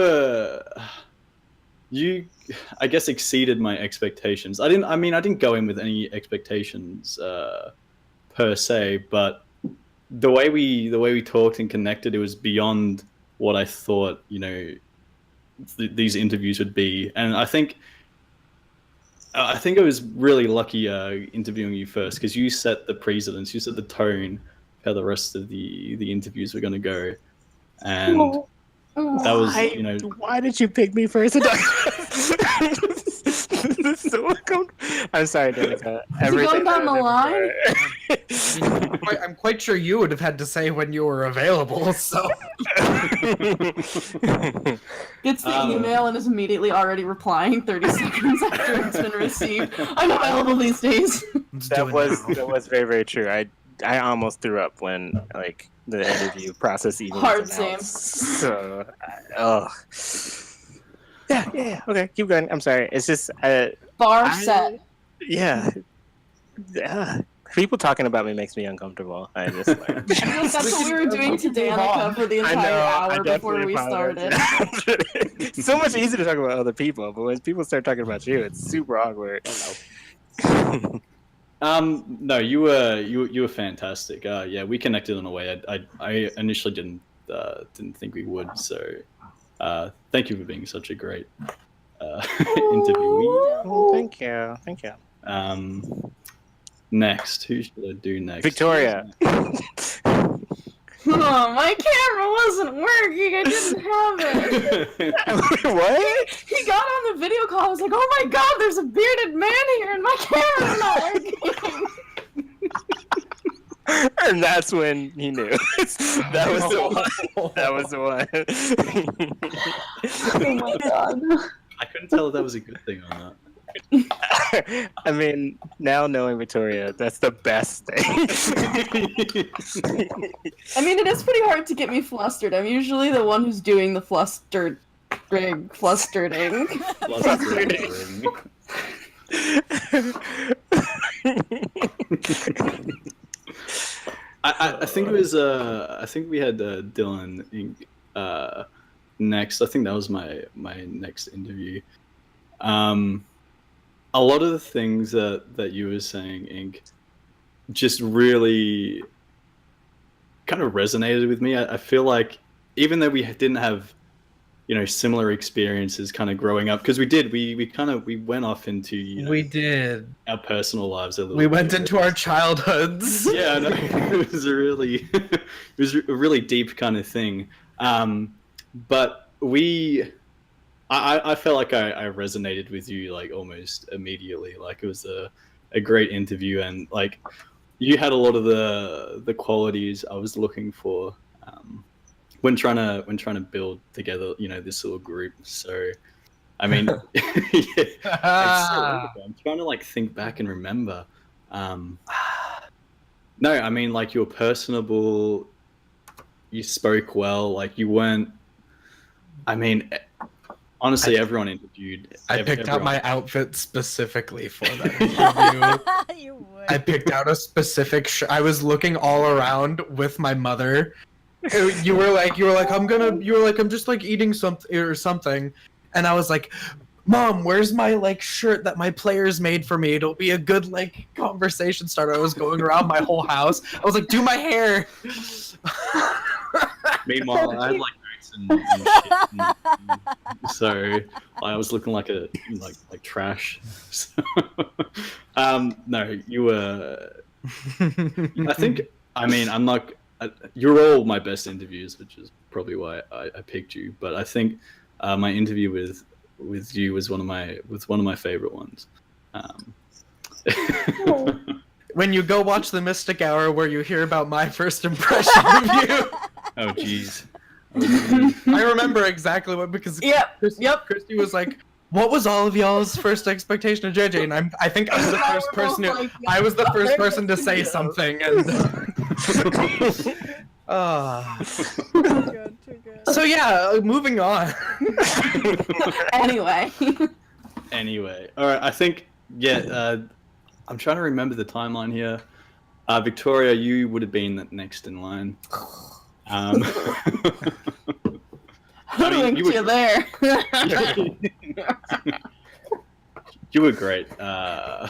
I guess exceeded my expectations. I didn't go in with any expectations per se, but the way we talked and connected, it was beyond what I thought these interviews would be. And I think I was really lucky interviewing you first, because you set the precedence, you set the tone for how the rest of the interviews were going to go. And that was, Why did you pick me first? This is so uncomfortable. I'm sorry, Danica. Going down the line? I'm quite sure you would have had to say when you were available, so. Gets the email and is immediately already replying 30 seconds after it's been received. I'm available these days. That was very, very true. I almost threw up when the interview process even Hard was announced. So, yeah. Okay, keep going. I'm sorry. It's just Bar set. Yeah. People talking about me makes me uncomfortable. I just like. That's what we were doing to Danica for the entire hour before we started. It's so much easier to talk about other people, but when people start talking about you, it's super awkward. No, you were fantastic. Yeah, we connected in a way I initially didn't think we would. So, thank you for being such a great interviewee. Oh, thank you. Next, who should I do next? Victoria. Oh, my camera wasn't working. I didn't have it. What? He got on the video call. I was like, oh my god, there's a bearded man here and my camera's not working. And that's when he knew. That was the one. That was the one. Oh my god. I couldn't tell if that was a good thing or not. I mean, now knowing Victoria, that's the best thing. I mean, it is pretty hard to get me flustered. I'm usually the one who's doing the flustering. I think it was I think we had Dylan Inc. Next. I think that was my next interview. A lot of the things that you were saying, Inc., just really kind of resonated with me. I feel like even though we didn't have similar experiences kind of growing up, because we went off into We did. our personal lives a little We bit. went into our childhoods. Yeah, I know. It was a really deep kind of thing. But I felt like I resonated with you like almost immediately. Like it was a great interview, and like you had a lot of the qualities I was looking for when trying to build together, this little group. So, I mean, it's so weird. I'm trying to like think back and remember. No, I mean, like, you were personable. You spoke well. Like, you weren't. I mean, honestly, everyone interviewed. I picked out everyone. my outfit specifically for that interview. You would. I picked out a specific I was looking all around with my mother. You were like, I'm just like eating something. And I was like, Mom, where's my like shirt that my players made for me? It'll be a good like conversation starter. I was going around my whole house. I was like, do my hair. Meanwhile, I had like notes and shit. So I was looking like trash. So, no, you were. I think. I mean, I'm not. You're all my best interviews, which is probably why I picked you. But I think my interview with you was one of my favorite ones. When you go watch the Mystic Hour, where you hear about my first impression of you. Oh, jeez. I remember exactly what, because Christy was like, what was all of y'all's first expectation of JJ? And I think I was the first person to say something. And Too good. so yeah, moving on. Anyway. All right. I think I'm trying to remember the timeline here. Victoria, you would have been next in line. Hoodwinked you there. You were great. Wow,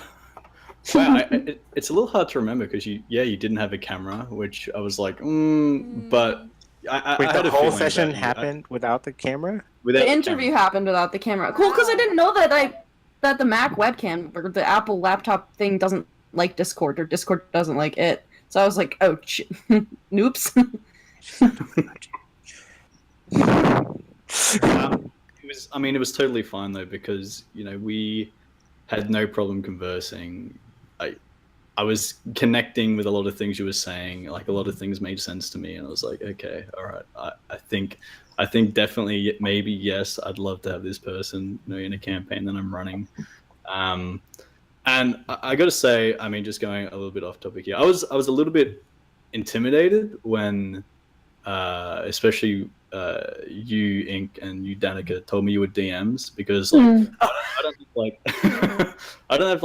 it's a little hard to remember because you didn't have a camera, which I was like, but I Wait, had the a whole feeling session that you- happened without the camera? without The interview happened without the camera. Cool, because I didn't know that the Mac webcam or the Apple laptop thing doesn't like Discord, or Discord doesn't like it. So I was like, oh, noops. It was totally fine though, because we had no problem conversing. I was connecting with a lot of things you were saying. Like, a lot of things made sense to me, and I was like, okay, all right. I think definitely, maybe, yes, I'd love to have this person, in a campaign that I'm running. And I got to say, just going a little bit off topic here, I was a little bit intimidated when, especially you, Ink, and you, Danica, told me you were DMs, because I don't have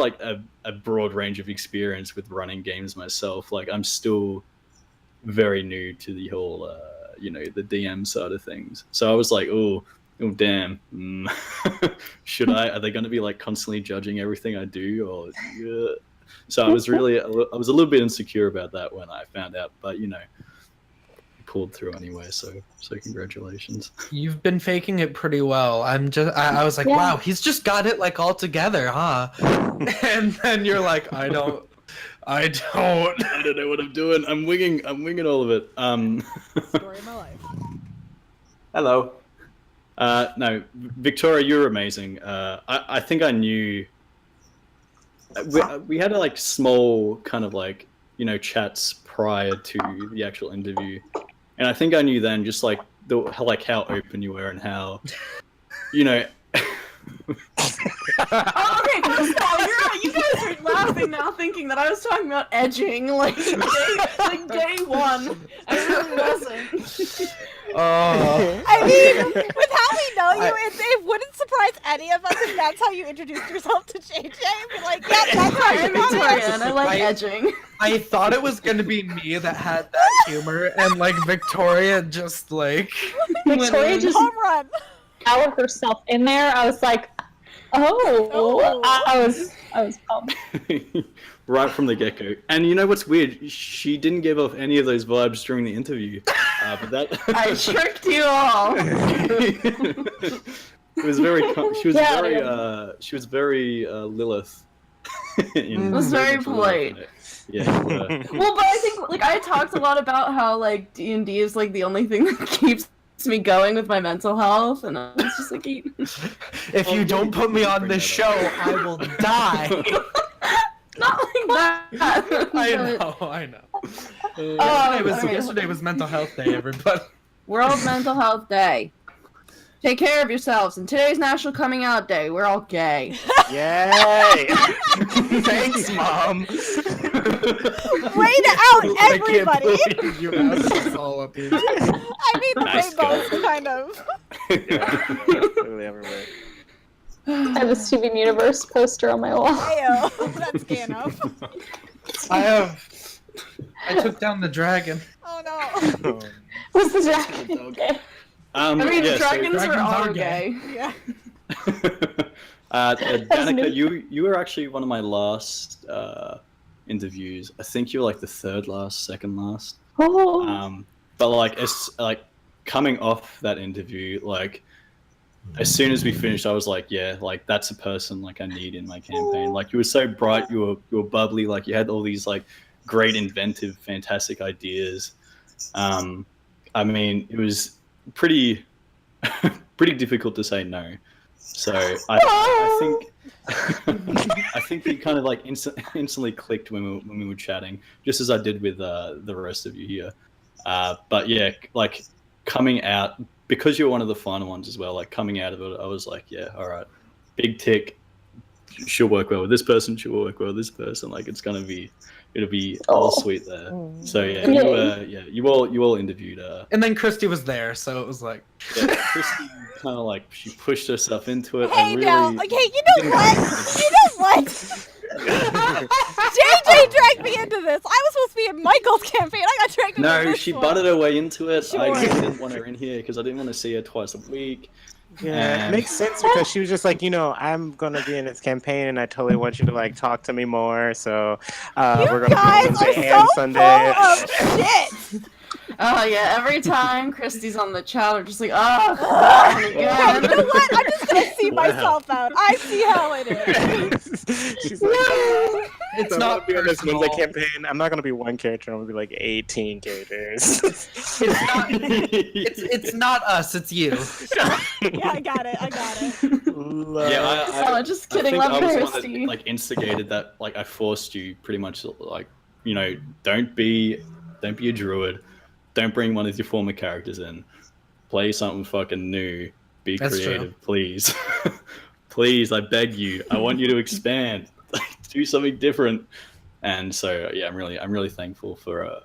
a broad range of experience with running games myself. Like, I'm still very new to the whole the DM side of things. So I was like, oh damn, should I? Are they going to be like constantly judging everything I do? Or so I was a little bit insecure about that when I found out, but pulled through anyway. So congratulations. You've been faking it pretty well. I was like, wow, he's just got it like all together, huh? And then you're like, I don't know what I'm doing. I'm winging all of it. Story of my life. Hello. No, Victoria, you're amazing. I think I knew. We had a small kind of chats prior to the actual interview, and I think I knew then just how open you were and how, Okay, you guys are laughing now, thinking that I was talking about edging, day one. I really wasn't. I mean, with how we know you, it wouldn't surprise any of us if that's how you introduced yourself to JJ. Be like, yeah, that's how you know Victoria, it. and I like edging. I thought it was gonna be me that had that humor, and Victoria just Victoria just Home run. powered herself in there. I was like, Oh, I was pumped. Right from the get-go. And you know what's weird? She didn't give off any of those vibes during the interview. But that I tricked you all. It was very. She was very Lilith. It was very polite. Yeah. Well, but I think like I talked a lot about how like D&D is like the only thing that keeps me going with my mental health, and I was just like, If you don't put me on this show, I will die. not like that. I know. Yesterday was Mental Health Day, everybody. World Mental Health Day. Take care of yourselves. And today's National Coming Out Day. We're all gay. Yay! Thanks, Mom. Way to out everybody. I can't believe you asked us all up here. I mean, Nice rainbows, go. kind of. Literally everywhere. I have a Steven Universe poster on my wall. Ayo, that's gay enough. I took down the dragon. Oh no. Was the jacket okay? I mean, yeah, the dragons are dragons all are gay. gay. Yeah. Danica, you were actually one of my last interviews. I think you were like the third last, second last. Oh. But like, it's like coming off that interview, like as soon as we finished, I was like, yeah, like that's a person like I need in my campaign. Like you were so bright, you were bubbly, like you had all these like great, inventive, fantastic ideas. I mean, it was pretty difficult to say no. So I think we kind of like instantly clicked when we were chatting, just as I did with the rest of you here. But yeah, like coming out, because you're one of the final ones as well, like coming out of it, I was like, yeah, all right, big tick. She'll work well with this person. She'll work well with this person. Like it'll be all sweet there. So yeah, you all interviewed her. And then Christy was there, so it was like... Yeah, Christy kind of like, she pushed herself into it. Hey now, like, hey, you know what? You know what? JJ dragged me into this. I was supposed to be in Michael's campaign. I got dragged into this No, she one. butted her way into it. Sure. I really didn't want her in here because I didn't want to see her twice a week. Yeah, it makes sense because she was just like, I'm gonna be in this campaign, and I totally want you to like talk to me more. So we're gonna guys do Wednesday are and so Sunday. full of shit. Oh yeah, every time Christy's on the chat, I'm just like, oh, Hey, again. you know what? I'm just gonna see myself out. I see how it is. She's like, It's I'm not gonna be in this personal. Wednesday campaign. I'm not gonna be one character. I'm gonna be like 18 characters. It's not us, it's you. Yeah, I got it. Oh, just kidding, I think love I was the Christy. one that like instigated that. Like I forced you pretty much. Like don't be a druid. Don't bring one of your former characters in. Play something fucking new. Be That's creative, true. please. Please, I beg you. I want you to expand. Do something different. And so yeah, I'm really thankful for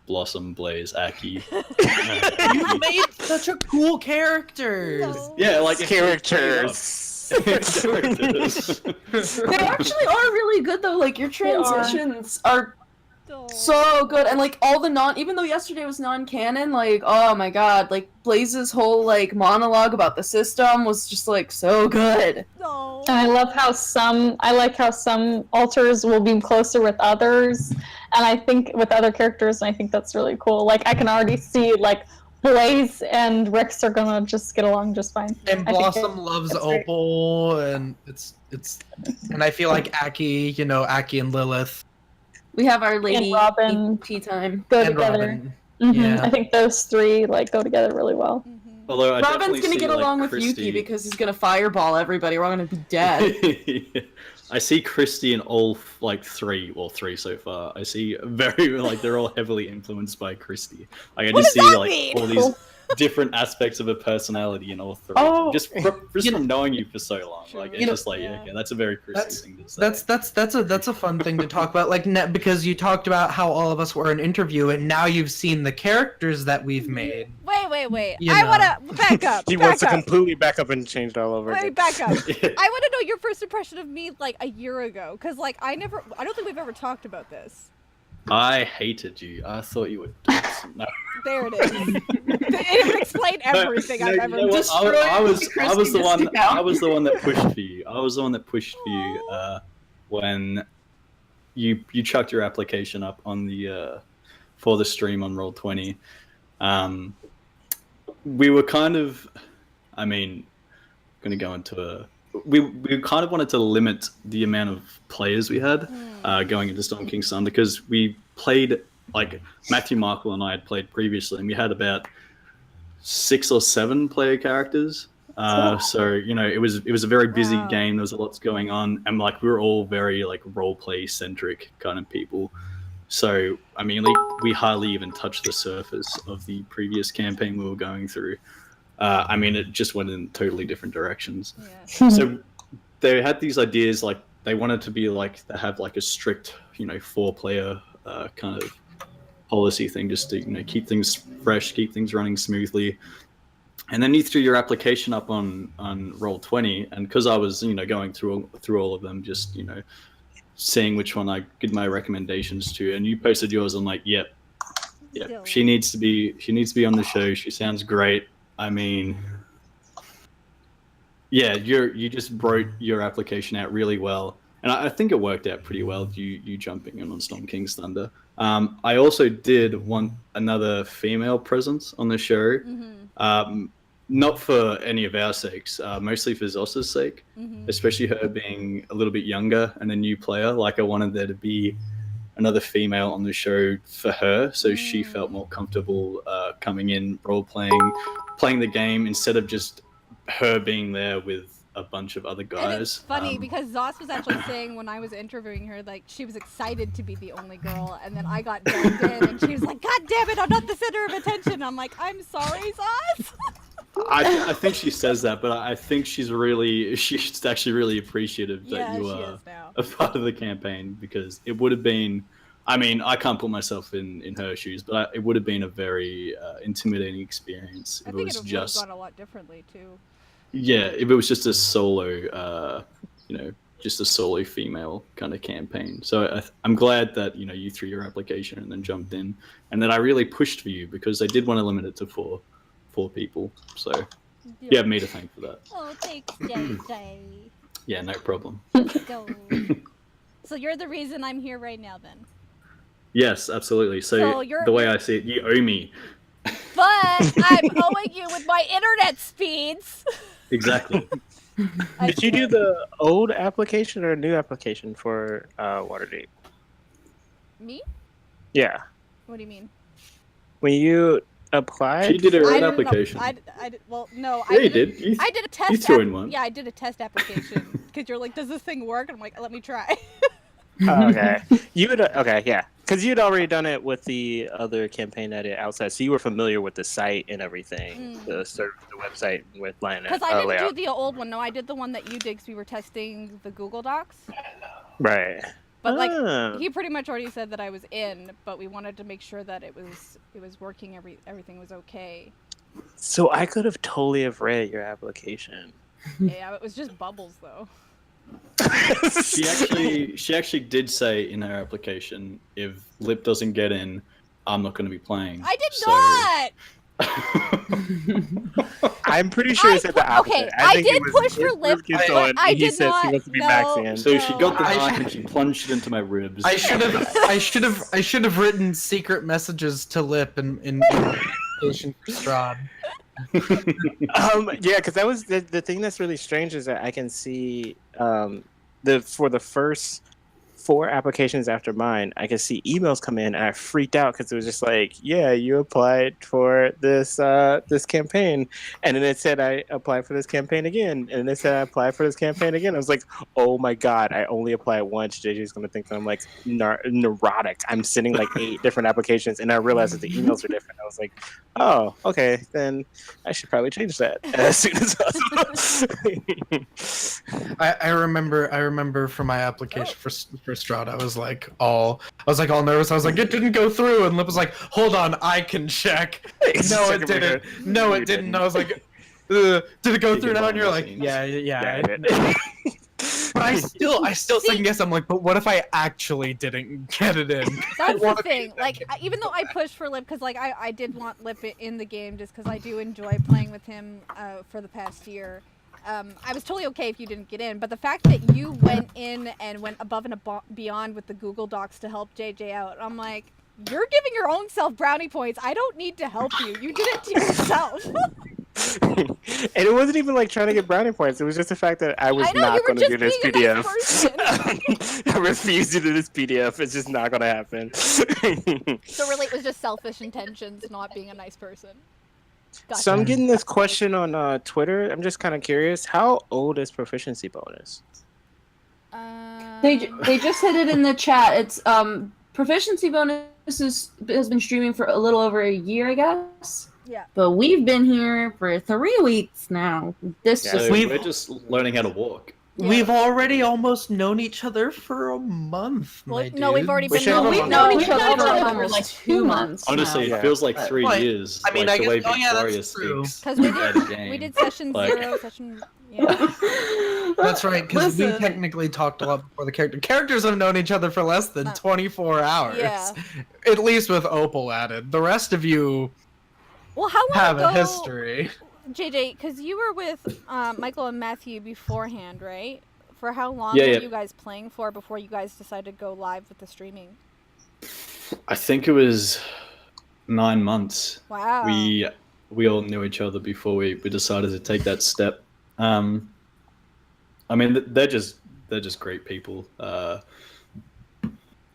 Blossom, Blaze, Aki. You made such a cool characters. No. Yeah, like Characters. Characters. They actually are really good though. Like your They are. transitions are Oh. so good, and like all the even though yesterday was non-canon, like oh my god, like Blaze's whole like monologue about the system was just like so good. No. And I love how I like how some altars will be closer with others, and I think with other characters, and I think that's really cool. Like I can already see like Blaze and Rix are gonna just get along just fine. And I think Blossom loves that's great. Opal, and it's and I feel like Aki and Lilith We have our lady And Robin tea time. go and together. Robin. Mhm. Yeah. I think those three like go together really well. Mhm. Although I Robin's definitely gonna see, get like, along with Christy... Yuki because he's gonna fireball everybody. We're all gonna be dead. I see Christy in all three so far. I see very like they're all heavily influenced by Christy. Like I What just does see that like mean? all these different aspects of her personality in all three. Oh, just from knowing you for so long, like it's Sure. just like Yeah. okay, that's a very Christy thing to say. That's a fun thing to talk about. Like because you talked about how all of us were in interview, and now you've seen the characters that we've made. Wait. You I know. wanna back up. He back wants to up. completely back up and change it all over Wait, again. back up. I want to know your first impression of me like a year ago, because like I don't think we've ever talked about this. I hated you. I thought you were dicks. No. There it is. It would explain everything I've ever done. I was the one. I was the one that pushed for you. I was the one that pushed for you when you chucked your application up on the for the stream on Roll20. We were kind of, I mean, going to go into a. We kind of wanted to limit the amount of players we had going into Storm King's Thunder, because we played, like Matthew, Michael, and I had played previously, and we had about 6 or 7 player characters. So it was a very busy game. There was a lot going on, and like we were all very like role play centric kind of people. So I mean, like, we hardly even touched the surface of the previous campaign we were going through. I mean, it just went in totally different directions. Yeah. So they had these ideas, like they wanted to be like, they have like a strict, 4-player kind of policy thing, just to keep things fresh, keep things running smoothly. And then you threw your application up on Roll20, and because I was going through all of them, just seeing which one I give my recommendations to, and you posted yours. I'm like, yep, she needs to be on the show. She sounds great. I mean, yeah, you just wrote your application out really well, and I think it worked out pretty well. You jumping in on Storm King's Thunder. I also did want another female presence on the show, not for any of our sakes, mostly for Zos's sake, especially her being a little bit younger and a new player. Like, I wanted there to be another female on the show for her, so she felt more comfortable coming in, playing the game, instead of just her being there with a bunch of other guys. And it's funny because Zos was actually saying when I was interviewing her, like, she was excited to be the only girl, and then I got dragged in, and she was like, "God damn it, I'm not the center of attention." I'm like, "I'm sorry, Zos." I think she says that, but I think she's actually really appreciative that you are a part of the campaign, because it would have been, I mean, I can't put myself in her shoes, but it would have been a very intimidating experience. I think it would have gone a lot differently too. Yeah, if it was just a solo, just a solo female kind of campaign. So I'm glad that you threw your application and then jumped in, and that I really pushed for you, because they did want to limit it to four people. So you have me to thank for that. Oh, thanks, JJ. Yeah, no problem. So you're the reason I'm here right now, then? Yes, absolutely. So the way I see it, you owe me. But I'm owing you with my internet speeds. Exactly. Did you do the old application or a new application for Waterdeep? Me? Yeah. What do you mean? When you applied? She did her own application. No. Yeah, you did. I did a test. You threw in one. Yeah, I did a test application. Because you're like, does this thing work? And I'm like, let me try. Oh, okay. Yeah. Because you'd already done it with the other campaign I did outside, so you were familiar with the site and everything, the website with layout. Because I didn't do the old one. No, I did the one that you did, because we were testing the Google Docs. Right. But he pretty much already said that I was in, but we wanted to make sure that it was working. Everything was okay. So I could have totally have read your application. Yeah, it was just bubbles though. She actually did say in her application, if Lip doesn't get in, I'm not going to be playing. I did not. I'm pretty sure he said the opposite. Okay, I did push for Lip, but I he did says not. He wants to be no, Maxian. So she got the knife and she plunged it into my ribs. I should have written secret messages to Lip in application for Strahd. Yeah, because that was the thing that's really strange is that I can see for the first 4 applications after mine, I could see emails come in, and I freaked out because it was just like, yeah, you applied for this this campaign, and then it said I applied for this campaign again, and then it said I applied for this campaign again. I was like, oh my god, I only applied once. JJ's gonna think that I'm like neurotic. I'm sending like 8 different applications, and I realized that the emails are different. I was like, oh, okay, then I should probably change that as soon as possible. I remember for my application for Strahd, I was like all nervous. I was like, it didn't go through, and Lip was like, hold on, I can check. No, it didn't. No, it didn't. I was like, did it go through now? And you're like, yeah. But I still second guess. I'm like, but what if I actually didn't get it in? That's the thing. Like, even though I pushed for Lip, because like I did want Lip in the game, just because I do enjoy playing with him for the past year. I was totally okay if you didn't get in, but the fact that you went in and went above and beyond with the Google Docs to help JJ out, I'm like, you're giving your own self brownie points. I don't need to help you. You did it to yourself. And it wasn't even like trying to get brownie points. It was just the fact that I was not going to do this PDF. I refuse to do this PDF. It's just not going to happen. So really, it was just selfish intentions, not being a nice person. Gotcha. So I'm getting this question on Twitter. I'm just kind of curious. How old is proficiency bonus? They just hit it in the chat. It's proficiency bonus has been streaming for a little over a year, I guess. Yeah. But we've been here for 3 weeks now. So we're just learning how to walk. Yeah. We've already almost known each other for a month. Well, my no, dude. we've already been. We've known each other for almost like 2 months. Honestly, now. it feels like 3 But, years. I mean, like I the way guess- oh, yeah, Victoria that's true. speaks. Because we at a game. did session Like- 0, session. Yeah. That's right, because we Listen. technically talked a lot before the character. Characters have known each other for less than 24 hours. Yeah. At least with Opal added. The rest of you Well, how long have ago, a history. JJ? Because you were with Michael and Matthew beforehand, right? For how long Yeah, were yeah. you guys playing for before you guys decided to go live with the streaming? I think it was 9 months. Wow. We all knew each other before we decided to take that step. I mean, they're just great people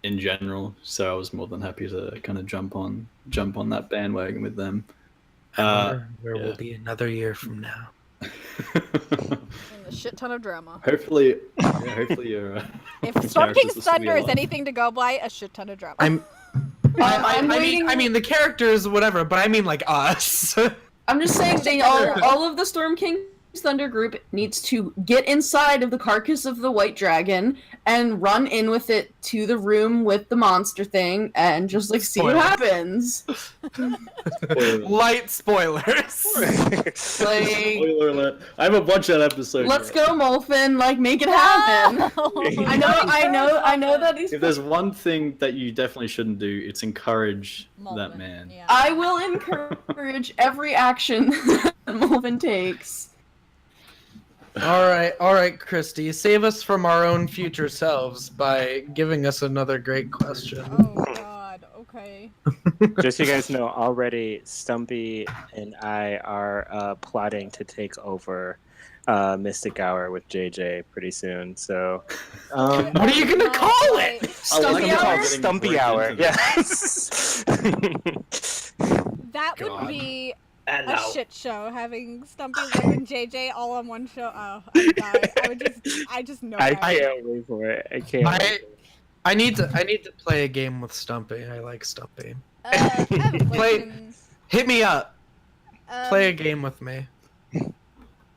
in general. So I was more than happy to kind of jump on that bandwagon with them. Where yeah. will be another year from now. And a shit ton of drama. hopefully you're. If the Storm characters King's will still be Thunder is alive. anything to go by, a shit ton of drama. I mean the characters, whatever, but I mean like us. I'm just saying, all of the Storm King's Thunder group needs to get inside of the carcass of the white dragon and run in with it to the room with the monster thing and just like see what Spoiler. happens. Light spoilers. Like, Spoiler alert! I have a bunch of episodes. let's go, Molfin. Like, make it happen. I know that he's. If there's one thing that you definitely shouldn't do, it's encourage Molten, that man. Yeah. I will encourage every action that Molfin takes. All right, Christy, save us from our own future selves by giving us another great question. Oh God. Okay. Just so you guys know, already Stumpy and I are plotting to take over Mystic Hour with JJ pretty soon. So, What are you gonna call it? Stumpy how hour? getting Stumpy right Hour. into Yes. That would God. be a shit show having Stumpy, Lip, and JJ all on one show. Oh, I would die. I just know. I that. can't wait for it. I can't. wait. I need to play a game with Stumpy. I like Stumpy. I have a Play- question. Hit me up. Play a Um, game with me.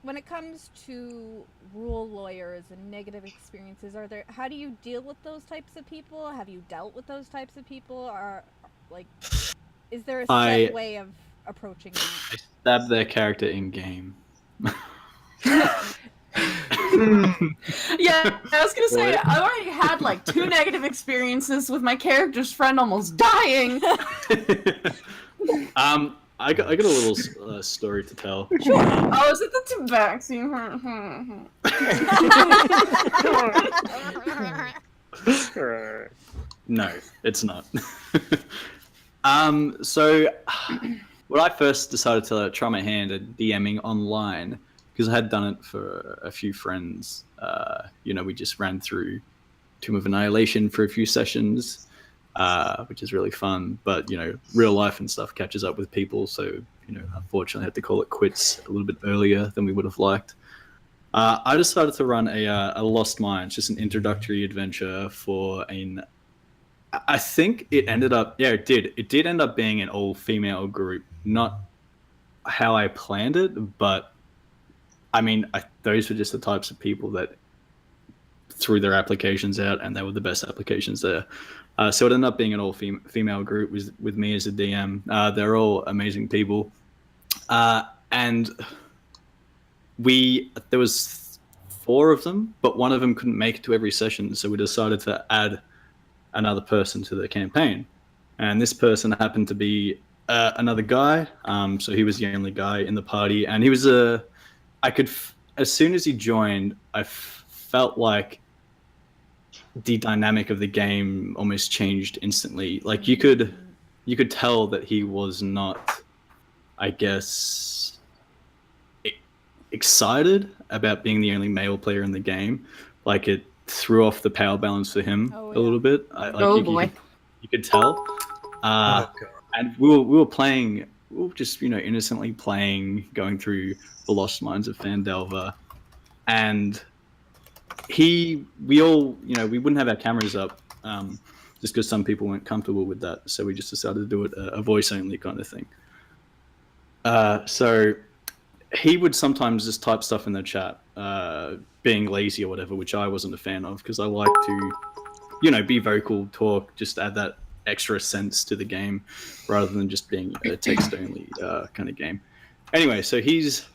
When it comes to rule lawyers and negative experiences, how do you deal with those types of people? Have you dealt with those types of people? Or like, is there a set way of approaching that? I stab their character in game. Yeah, I was gonna say, I already had like 2 negative experiences with my character's friend almost dying. I got a little story to tell. Oh, is it the tabaxi? No, it's not. So when I first decided to try my hand at DMing online, because I had done it for a few friends, we just ran through Tomb of Annihilation for a few sessions, which is really fun. But real life and stuff catches up with people, so unfortunately, I had to call it quits a little bit earlier than we would have liked. I decided to run a Lost Mines, just an introductory adventure for I think it ended up, it did end up being an all-female group. Not how I planned it, but I mean, those were just the types of people that threw their applications out, and they were the best applications there. So it ended up being an all-female group with me as a DM. They're all amazing people. And there was 4 of them, but one of them couldn't make it to every session, so we decided to add another person to the campaign. And this person happened to be another guy, so he was the only guy in the party, and he was as soon as he joined, I felt like the dynamic of the game almost changed instantly. Like you could tell that he was not, I guess, excited about being the only male player in the game. Like it threw off the power balance for him a little bit. You could tell. And we were playing. We were just innocently playing, going through the Lost Mines of Phandelver, and we all we wouldn't have our cameras up just because some people weren't comfortable with that, so we just decided to do it a voice only kind of thing. So he would sometimes just type stuff in the chat, being lazy or whatever, which I wasn't a fan of because I like to be vocal, talk, just add that extra sense to the game rather than just being a text only kind of game. Anyway, so he's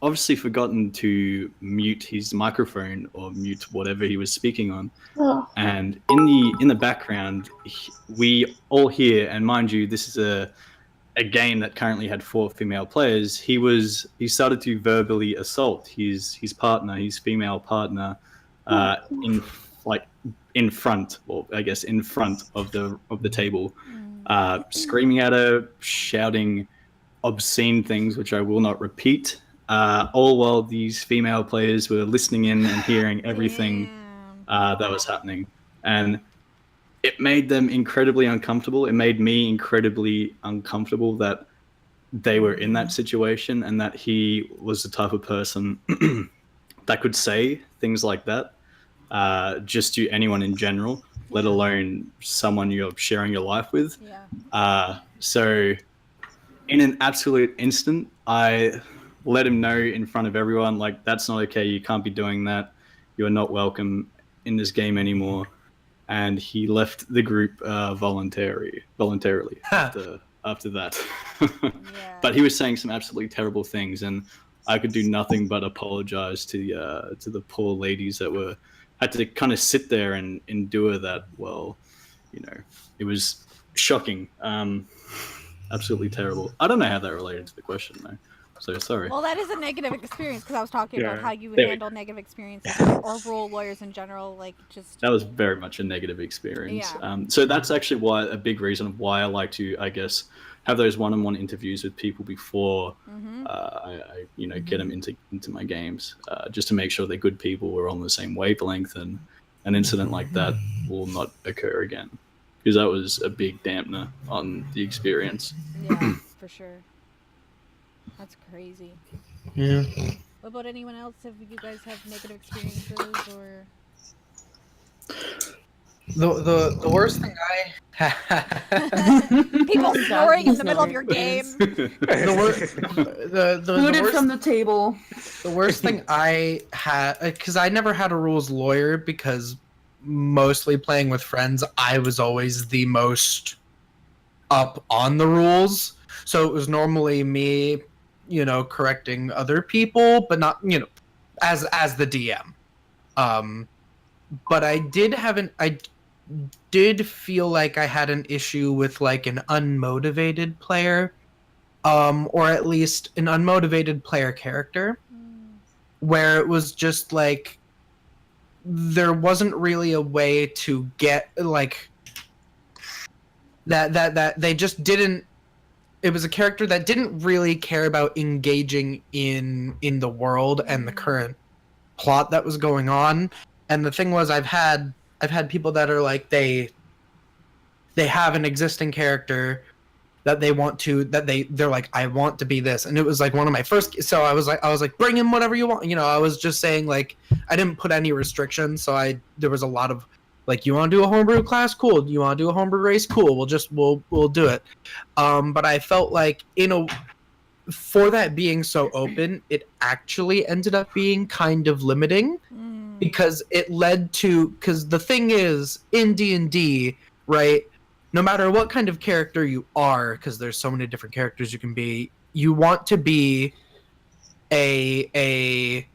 obviously forgotten to mute his microphone or mute whatever he was speaking on. And in the background, we all hear, and mind you, this is a game that currently had 4 female players. He started to verbally assault his partner, his female partner, in front, or I guess in front of the table, screaming at her, shouting obscene things, which I will not repeat. All while these female players were listening in and hearing everything that was happening. And it made them incredibly uncomfortable. It made me incredibly uncomfortable that they were in that situation and that he was the type of person that could say things like that just to anyone in general, let alone someone you're sharing your life with. So in an absolute instant, I let him know in front of everyone, like, that's not okay. You can't be doing that. You're not welcome in this game anymore. And he left the group voluntarily after that. But he was saying some absolutely terrible things, and I could do nothing but apologize to the poor ladies that had to kind of sit there and endure that. Well, it was shocking. Absolutely terrible. I don't know how that related to the question though. So sorry. Well, that is a negative experience because I was talking about how you handle negative experiences or role lawyers in general, That was very much a negative experience. So that's actually a big reason of why I like to, I guess, have those one-on-one interviews with people before I get them into my games, just to make sure they're good people, we're on the same wavelength, and an incident like that will not occur again, because that was a big dampener on the experience. Yeah, for sure. That's crazy. Yeah. What about anyone else? Have you guys have negative experiences or? The worst thing people snoring in the middle of your game. Booted from the table. The worst thing I had, because I never had a rules lawyer, because mostly playing with friends, I was always the most up on the rules. So it was normally me, correcting other people, but not, as the DM. But I did feel like I had an issue with an unmotivated player, or at least an unmotivated player character, where it was just there wasn't really a way to get that they just didn't. It was a character that didn't really care about engaging in the world and the current plot that was going on. And the thing was, I've had people that are they have an existing character that they want to, they're like, I want to be this. And it was one of my first, so I was like, bring in whatever you want. I was just saying I didn't put any restrictions. So there was a lot of you want to do a homebrew class? Cool. You want to do a homebrew race? Cool. We'll do it. But I felt for that being so open, it actually ended up being kind of limiting, because it led to, because the thing is, in D&D, right, no matter what kind of character you are, because there's so many different characters you can be, you want to be a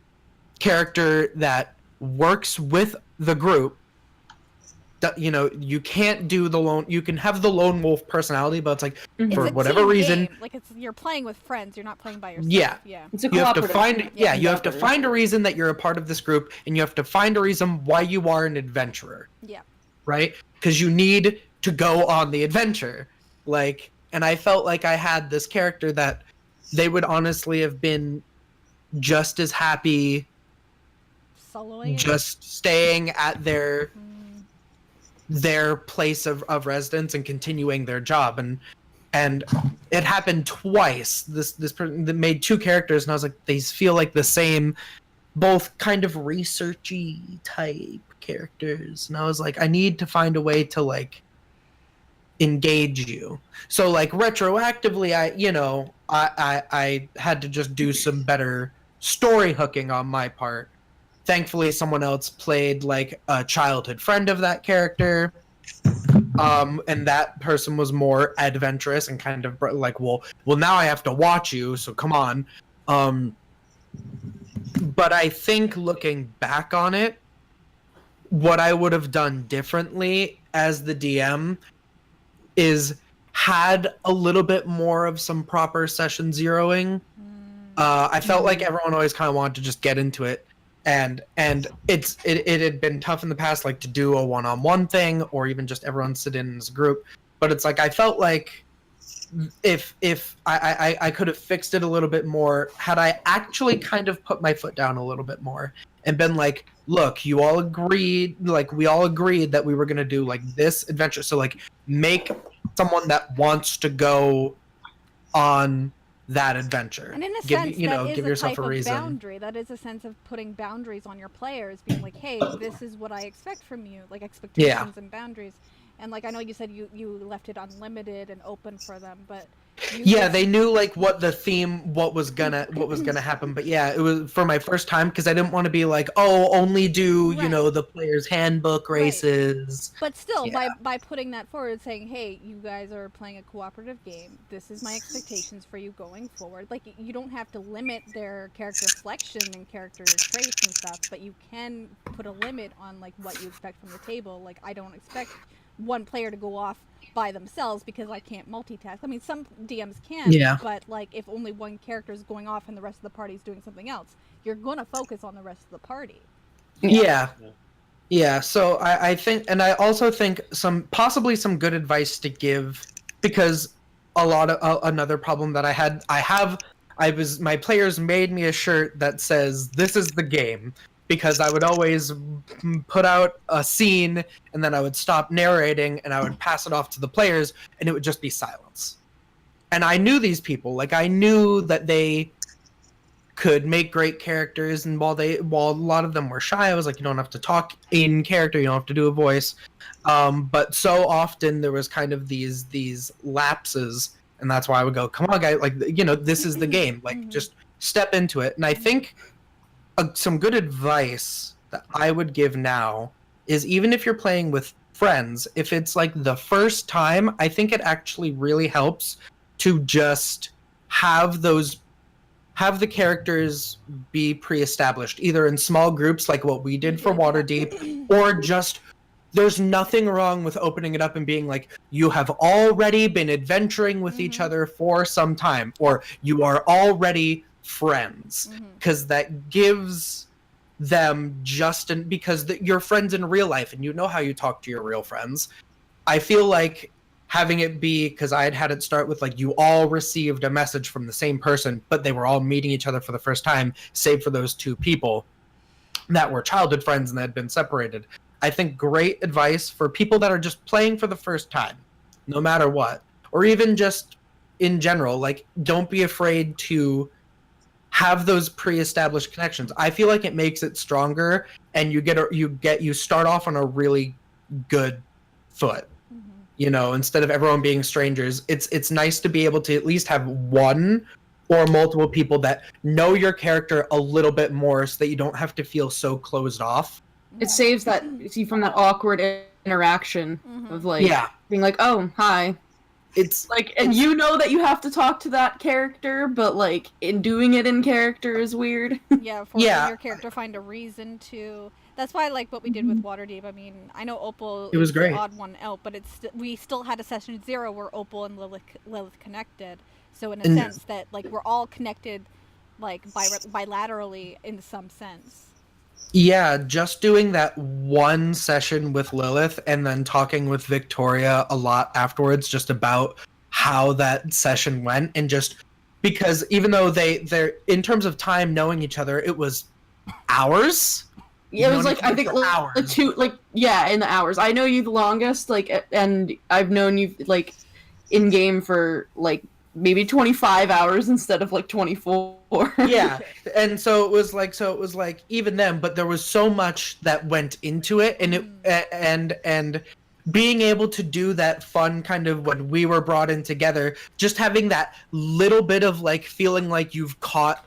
character that works with the group. You know, you can't do the lone. You can have the lone wolf personality, but it's like for It's a whatever team reason, game. Like you're playing with friends. You're not playing by yourself. Yeah. It's a you have to cooperative. find you have to find a reason that you're a part of this group, and you have to find a reason why you are an adventurer. Yeah. Right? Because you need to go on the adventure. Like, and I felt like I had this character that they would honestly have been just as happy Soloing. just staying at their place of residence and continuing their job. And it happened twice. This person that made two characters, and I was like, they feel like the same, both kind of researchy type characters. And I was like, I need to find a way to like engage you. So like retroactively, I had to just do some better story hooking on my part. Thankfully, someone else played like a childhood friend of that character. And that person was more adventurous and kind of like, well, now I have to watch you, so come on. But I think looking back on it, what I would have done differently as the DM is had a little bit more of some proper session zeroing. I felt like everyone always kind of wanted to just get into it. And it had been tough in the past, like to do a one-on-one thing or even just everyone sit in as a group. But it's like I felt like if I could have fixed it a little bit more had I actually kind of put my foot down a little bit more and been like, look, you all agreed, like we all agreed that we were gonna do like this adventure. So like make someone that wants to go on that adventure. And in a sense, that is give a yourself type a reason. of boundary. That is a sense of putting boundaries on your players, being like, hey, this is what I expect from you, like expectations and boundaries. And like I know you said you left it unlimited and open for them, but they knew like what the theme, what was gonna happen. But yeah, it was for my first time because I didn't want to be like, oh, only do the player's handbook races. But still, by putting that forward, saying, hey, you guys are playing a cooperative game. This is my expectations for you going forward. Like you don't have to limit their character selection and character traits and stuff, but you can put a limit on like what you expect from the table. Like I don't expect one player to go off by themselves because I can't multitask. I mean, some DMs can, but like if only one character is going off and the rest of the party is doing something else, you're going to focus on the rest of the party. Yeah. So I think, and I also think possibly some good advice to give, because a lot of another problem that my players made me a shirt that says, "This is the game." Because I would always put out a scene and then I would stop narrating and I would pass it off to the players and it would just be silence. And I knew these people, like I knew that they could make great characters, and while a lot of them were shy, I was like, you don't have to talk in character, you don't have to do a voice. But so often there was kind of these lapses, and that's why I would go, come on guys, like this is the game, like just step into it. And I think some good advice that I would give now is, even if you're playing with friends, if it's like the first time, I think it actually really helps to just have the characters be pre-established, either in small groups like what we did for Waterdeep, or just there's nothing wrong with opening it up and being like, you have already been adventuring with each other for some time, or you are already friends, because that gives them because you're friends in real life and you know how you talk to your real friends. I feel like having it be, because I had it start with like you all received a message from the same person, but they were all meeting each other for the first time, save for those two people that were childhood friends and that had been separated. I think great advice for people that are just playing for the first time, no matter what, or even just in general, like don't be afraid to have those pre-established connections. I feel like it makes it stronger, and you start off on a really good foot. Instead of everyone being strangers, it's nice to be able to at least have one or multiple people that know your character a little bit more, so that you don't have to feel so closed off. It saves you from that awkward interaction of like being like, oh, hi. it's Like, and you know that you have to talk to that character, but like in doing it in character is weird. Yeah, forcing your character find a reason to. That's why I like what we did with Waterdeep. I mean, I know Opal It was is the great. odd one out, but we still had a session 0 where Opal and Lilith connected. So in a And- sense that like we're all connected, like bilaterally in some sense. Yeah, just doing that one session with Lilith and then talking with Victoria a lot afterwards just about how that session went, and just because even though they're in terms of time knowing each other, it was hours. Yeah, it was known like each I other think for hours. in the hours. I know you the longest, like, and I've known you like in game for like maybe 25 hours instead of like 24. Yeah, and so it was like even then, but there was so much that went into it, and and being able to do that fun kind of when we were brought in together, just having that little bit of like feeling like you've caught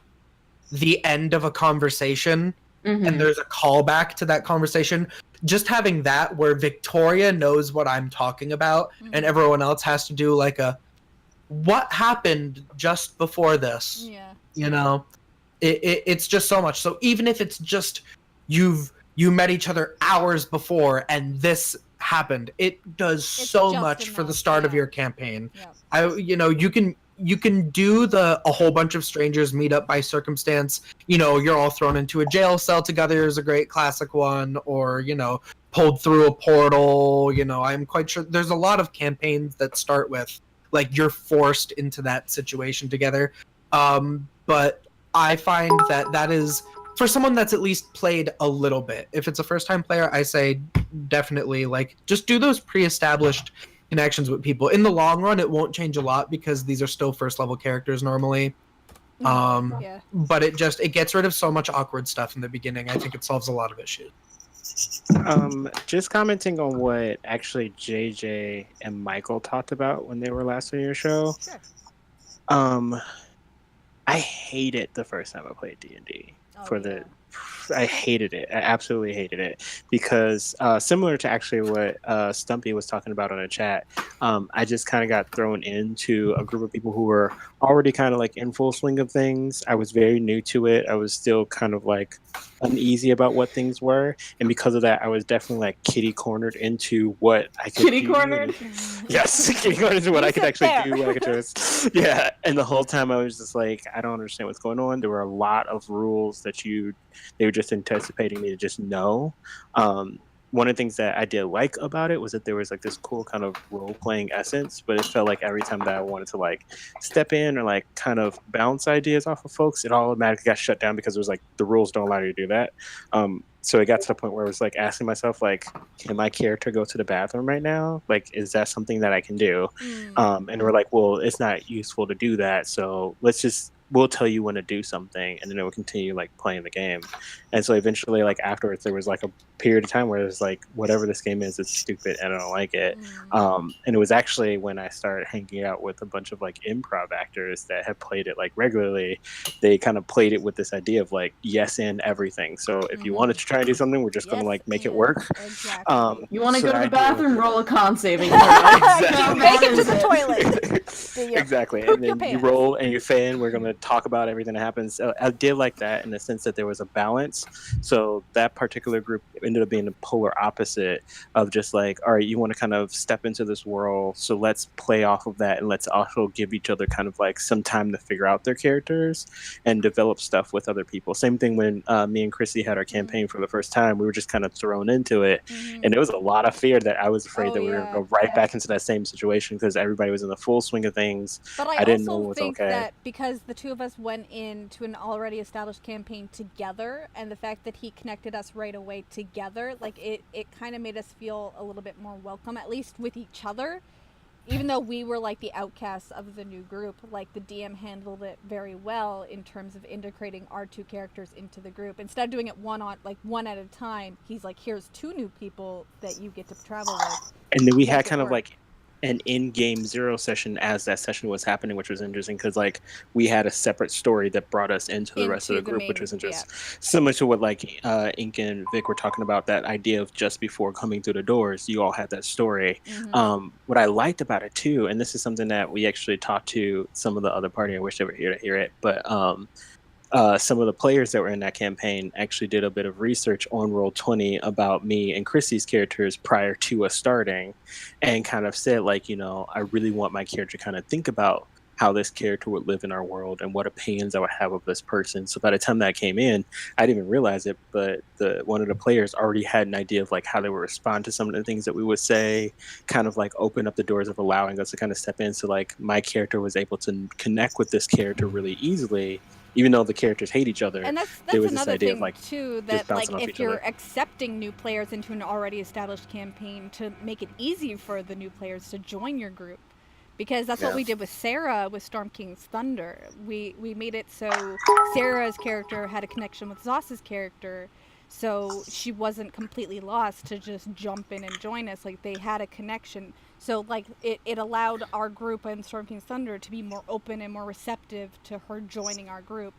the end of a conversation and there's a callback to that conversation, just having that where Victoria knows what I'm talking about and everyone else has to do like a what happened just before this. Yeah. You know, it's just so much. So even if it's just you met each other hours before and this happened, it does so just much for the enough, start of yeah. your campaign. Yeah. You can do a whole bunch of strangers meet up by circumstance. You're all thrown into a jail cell together is a great classic one, or pulled through a portal. I'm quite sure there's a lot of campaigns that start with like you're forced into that situation together. But I find that is for someone that's at least played a little bit. If it's a first-time player, I say definitely like just do those pre-established connections with people. In the long run, it won't change a lot because these are still first-level characters normally. Yeah. But it gets rid of so much awkward stuff in the beginning. I think it solves a lot of issues. Just commenting on what actually JJ and Michael talked about when they were last on your show. Sure. I hated the first time I played D&D. Yeah. I hated it. I absolutely hated it because similar to actually what Stumpy was talking about on a chat, I just kind of got thrown into a group of people who were already kind of like in full swing of things. I was very new to it. I was still kind of like uneasy about what things were, and because of that, I was definitely like kitty cornered into what I could Kitty do. cornered? Yes, kitty cornered into what I could actually there. do, what I could choose. Yeah, and the whole time I was just like, I don't understand what's going on. There were a lot of rules that they were just anticipating me to just know. One of the things that I did like about it was that there was like this cool kind of role-playing essence, but it felt like every time that I wanted to like step in or like kind of bounce ideas off of folks, it automatically got shut down because it was like the rules don't allow you to do that. So it got to the point where I was like asking myself, like, can my character go to the bathroom right now? Like, is that something that I can do? And we're like, well, it's not useful to do that, so we'll tell you when to do something, and then it will continue like playing the game. And so eventually, like afterwards, there was like a period of time where it was like, whatever this game is, it's stupid and I don't like it. And it was actually when I started hanging out with a bunch of like improv actors that had played it like regularly. They kind of played it with this idea of like yes and everything. So if you wanted to try and do something, we're just gonna like make it work. Exactly. You want to So go to I the do. bathroom, roll a con saving throw. Exactly. Make it to the toilet. Exactly. Poop And your then you pants. roll and you fan. We're going to talk about everything that happens. I did like that in the sense that there was a balance. So that particular group ended up being the polar opposite of just like, all right, you want to kind of step into this world, so let's play off of that, and let's also give each other kind of like some time to figure out their characters and develop stuff with other people. Same thing when me and Chrissy had our campaign for the first time. We were just kind of thrown into it, and there was a lot of fear that I was afraid that we were going to go right back into that same situation because everybody was in the full swing of things. But I didn't know also what was think okay. that because the two of us went into an already established campaign together, and the fact that he connected us right away together, like it kind of made us feel a little bit more welcome, at least with each other. Even though we were like the outcasts of the new group, like the DM handled it very well in terms of integrating our two characters into the group. Instead of doing it one at a time, he's like, here's two new people that you get to travel with. And then we Make had it kind of work. like an in-game zero session as that session was happening, which was interesting because like we had a separate story that brought us into the rest of the group, which was interesting. Similar to what like Ink and Vic were talking about, that idea of just before coming through the doors, you all had that story. What I liked about it too, and this is something that we actually talked to some of the other party, I wish they were here to hear it, but some of the players that were in that campaign actually did a bit of research on Roll20 about me and Chrissy's characters prior to us starting, and kind of said like, you know, I really want my character to kind of think about how this character would live in our world and what opinions I would have of this person. So by the time that came in, I didn't even realize it, but one of the players already had an idea of like how they would respond to some of the things that we would say, kind of like open up the doors of allowing us to kind of step in. So like my character was able to connect with this character really easily, even though the characters hate each other. And that's there was another this idea thing of like too, that like if you're other. accepting new players into an already established campaign, to make it easy for the new players to join your group. Because that's what we did with Sarah with Storm King's Thunder. We made it so Sarah's character had a connection with Zoss's character, so she wasn't completely lost to just jump in and join us. Like, they had a connection. So like it allowed our group and Storm King's Thunder to be more open and more receptive to her joining our group.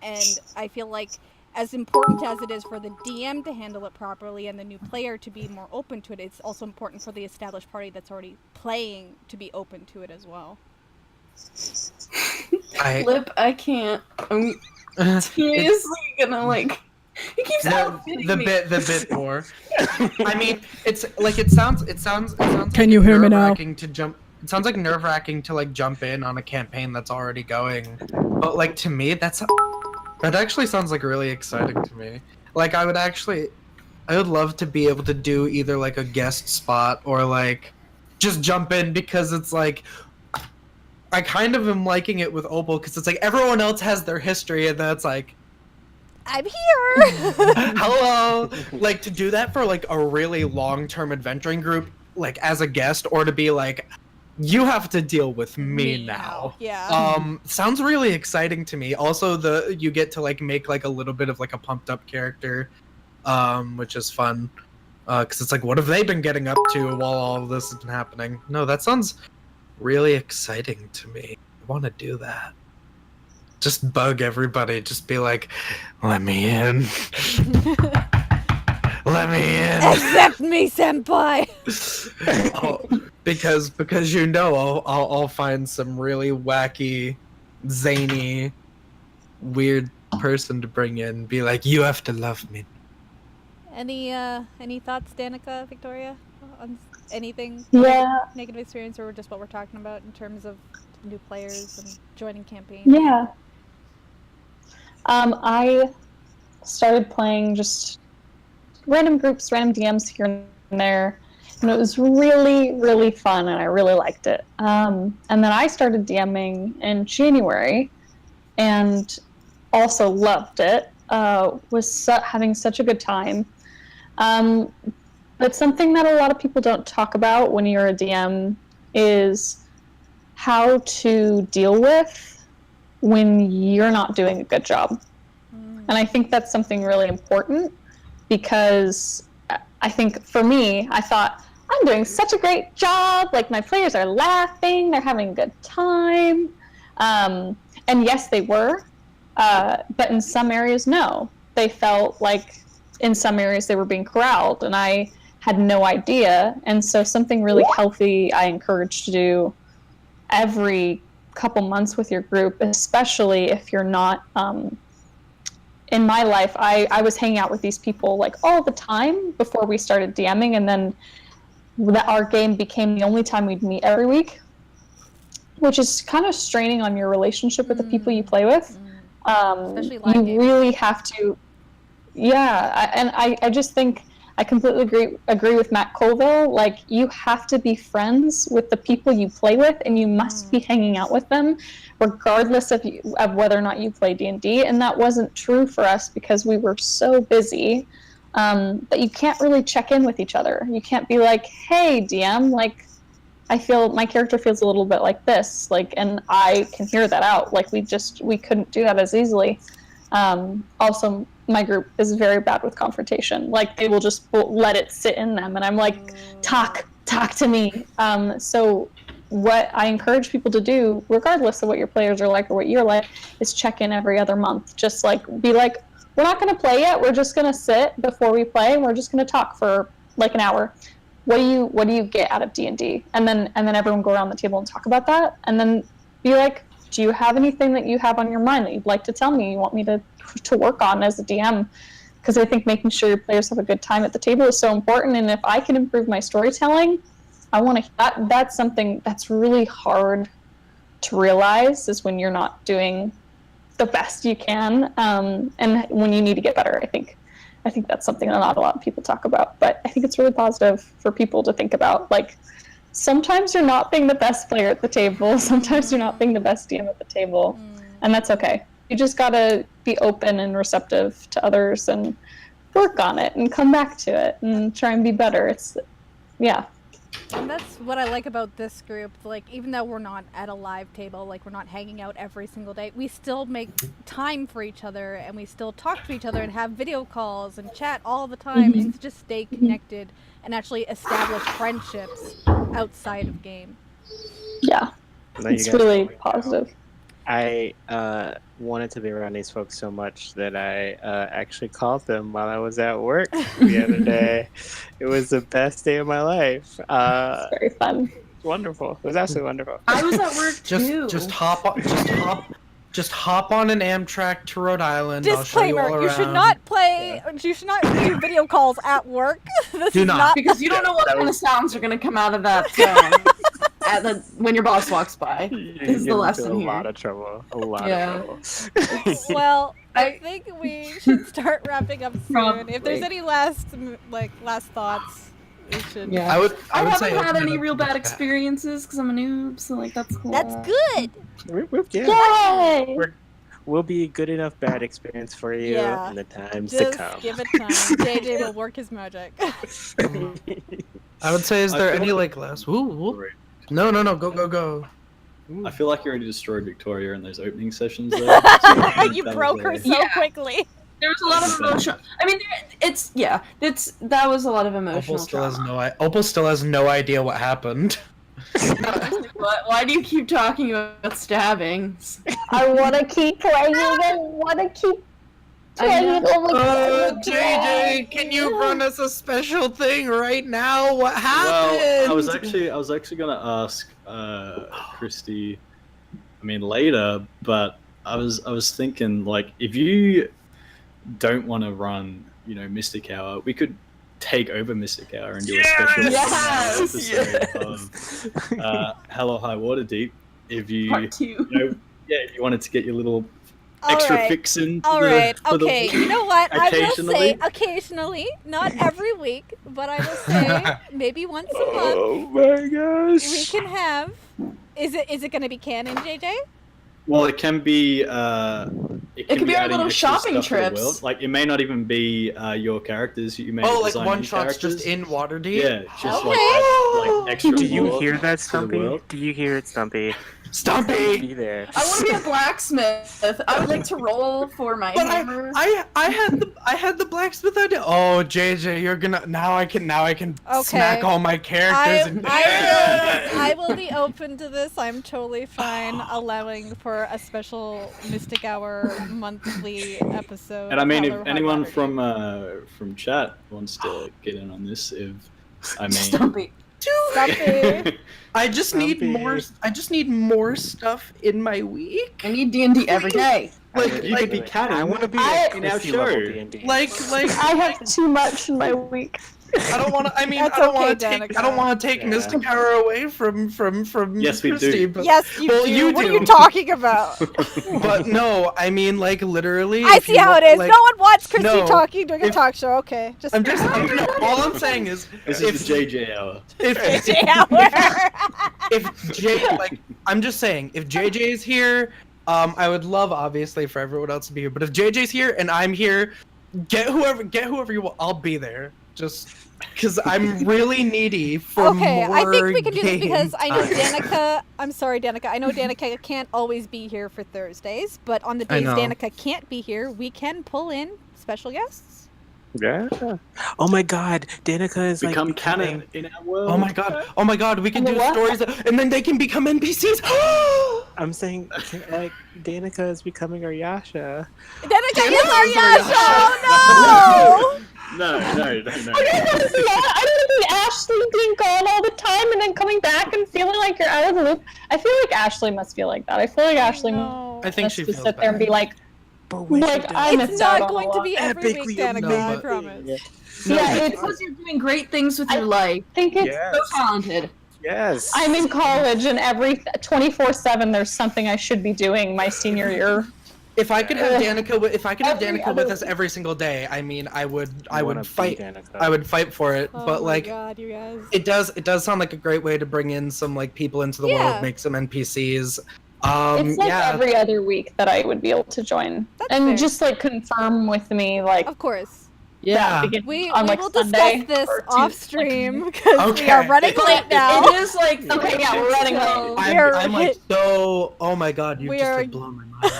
And I feel like, as important as it is for the DM to handle it properly and the new player to be more open to it, it's also important for the established party that's already playing to be open to it as well. Lip, I can't. I'm seriously gonna like. He keeps outfitting me. The bit more. I mean, it's like it sounds. Can you hear me now? To jump. It sounds like nerve-wracking to like jump in on a campaign that's already going, but like to me, that actually sounds like really exciting to me. Like I would love to be able to do either like a guest spot or like just jump in, because it's like I kind of am liking it with Opal because it's like everyone else has their history and that's like, I'm here. hello. Like to do that for like a really long-term adventuring group, like as a guest, or to be like, you have to deal with me now. Yeah. Sounds really exciting to me. Also, you get to like make like a little bit of like a pumped up character, which is fun. Because it's like, what have they been getting up to while all of this has been happening? No, that sounds really exciting to me. I want to do that. Just bug everybody. Just be like, let me in. Let me in. Accept me, senpai. Because you know I'll find some really wacky, zany, weird person to bring in and be like, you have to love me. Any thoughts, Danica, Victoria, on anything? Yeah. Negative experience, or just what we're talking about in terms of new players and joining campaigns? Yeah. I started playing just random groups, random DMs here and there, and it was really, really fun, and I really liked it. And then I started DMing in January, and also loved it. Was having such a good time. But something that a lot of people don't talk about when you're a DM is how to deal with when you're not doing a good job. And I think that's something really important, because I think for me, I thought, I'm doing such a great job, like my players are laughing, they're having a good time. And yes, they were, but in some areas, no. They felt like in some areas they were being corralled, and I had no idea. And so something really healthy I encourage to do every couple months with your group, especially if you're not, in my life, I was hanging out with these people like all the time before we started DMing, and then our game became the only time we'd meet every week, which is kind of straining on your relationship with the people you play with. Especially live games. Really have to, I just think I completely agree with Matt Colville. Like, you have to be friends with the people you play with, and you must be hanging out with them, regardless of whether or not you play D&D. And that wasn't true for us because we were so busy that you can't really check in with each other. You can't be like, hey, DM, like, I feel my character feels a little bit like this, like, and I can hear that out. Like, we couldn't do that as easily. Also, my group is very bad with confrontation. Like, they will just let it sit in them, and I'm like, talk, talk to me. So what I encourage people to do, regardless of what your players are like or what you're like, is check in every other month. Just like be like, we're not going to play yet. We're just going to sit before we play, and we're just going to talk for like an hour. What do you get out of D&D? And then everyone go around the table and talk about that, and then be like, do you have anything that you have on your mind that you'd like to tell me? You want me to work on as a DM? Because I think making sure your players have a good time at the table is so important. And if I can improve my storytelling, I want to. That's something that's really hard to realize, is when you're not doing the best you can, and when you need to get better. I think that's something that not a lot of people talk about, but I think it's really positive for people to think about. Like, sometimes you're not being the best player at the table. Sometimes you're not being the best DM at the table, and that's okay. You just gotta be open and receptive to others and work on it and come back to it and try and be better. And that's what I like about this group. Like, even though we're not at a live table, like we're not hanging out every single day, we still make time for each other, and we still talk to each other and have video calls and chat all the time, and to just stay connected and actually establish friendships outside of game. Yeah, it's really positive. I wanted to be around these folks so much that I actually called them while I was at work the other day. It was the best day of my life. It's very fun. Wonderful. It was absolutely wonderful. I was at work too. Just hop on an Amtrak to Rhode Island. Disclaimer: I'll show you all should around. not play. You should not do video calls at work. This Do is not. Because you don't know what kind of sounds are going to come out of that when your boss walks by. This is the lesson here. A lot of trouble. A lot of trouble. Well, I think we should start wrapping up soon. Probably. If there's any last thoughts, we should. Yeah. I would haven't say had open any it up real to bad chat. experiences because I'm a noob, so like that's cool. That's good. Yay! We'll be a good enough bad experience for you in the times to Just come. give it time. JJ will work his magic. I would say, is I there feel any like- last? Woo. No, go. I feel like you already destroyed Victoria in those opening sessions. Though. You broke her so quickly. There was a lot of emotion. I mean, that was a lot of emotional Opal still has no idea what happened. Why do you keep talking about stabbings? I want to keep playing. I want to keep playing. Oh my god. JJ, can you run us a special thing right now? What happened? Well, I was actually gonna ask Christy, later, but I was thinking, like, if you don't want to run, Mystic Hour, we could take over Mystic Hour and do a special episode of Hello High Waterdeep. If you, Part 2. if you wanted to get your little extra fix in. Okay. You know what? I will say Occasionally. occasionally, not every week, but I will say maybe once a month. Oh my gosh. We can have. Is it going to be canon, JJ? Well, it can be. It could be our adding little extra shopping stuff to the trips. world. Like, it may not even be your characters. You may like design one new shots characters. just in Waterdeep? Yeah, just Okay. like extra. Do you lore hear that, to the Stumpy? world. Do you hear it, Stumpy? Stumpy! Be there. I want to be a blacksmith. I would like to roll for my But hammer. I had the blacksmith idea. Oh, JJ, you're gonna now I can Okay. smack all my characters and I will be open to this. I'm totally fine allowing for a special Mystic Hour monthly episode. And I mean, Hello if High anyone Waterdeep. from chat wants to get in on this, Stumpy. Stumpy. I just need Stumpy. more stuff in my week. I need D&D every day. you could be catting. I want to be I- in our our show. D&D. Like I have too much in my week. I don't want to. I mean, That's I don't okay, want to take. Danica. I don't want to take Yeah. Mystic Hour away from Yes, we do. Christy, But, Yes, you Well, do. you What do. are you talking about? but no, I mean, like literally. I if see you how want, it is. like- No one wants Christy No. talking during a If- talk show. Okay, just. no, all I'm saying is, This if is the JJ hour. I'm just saying, if JJ is here, I would love obviously for everyone else to be here. But if JJ's here and I'm here, get whoever you want. I'll be there. Just because I'm really needy for Okay, more I think we can do this game because I know time. Danica. I'm sorry, Danica. I know Danica can't always be here for Thursdays, but on the I days know. Danica can't be here, we can pull in special guests. Yeah. Oh my God, Danica is Become like canon in our world. Oh my god, we can do stories and then they can become NPCs. I'm saying, like, Danica is becoming our Yasha. Danica is our Yasha! Oh No. I don't need Ashley being gone all the time and then coming back and feeling like you're out of the loop. I feel like Ashley must feel like that. I feel like Ashley no! I think must she just feels sit there and be like, But we like should I It's missed out not on going a to lot. be every week, epically Danica, amazing. I promise. Yeah, it's because you're doing great things with your life. I think it's Yes. So talented. Yes. I'm in college and every 24/7 there's something I should be doing my senior year. If I could have Danica Every with other us every single day, I mean, I would wanna be fight. Danica. I would fight for it. Oh but my like, God, you guys. it does sound like a great way to bring in some like people into the Yeah. world, make some NPCs. It's like yeah. every other week that I would be able to join. That's and fair. just like confirm with me like Of course. Yeah. beginning We on like will Sunday discuss this or off Tuesday. stream because we Okay. are running But late now. It is like Okay, yeah, we're running So- late. We're- I'm like so. Oh my god, you we just are- like blown my mind.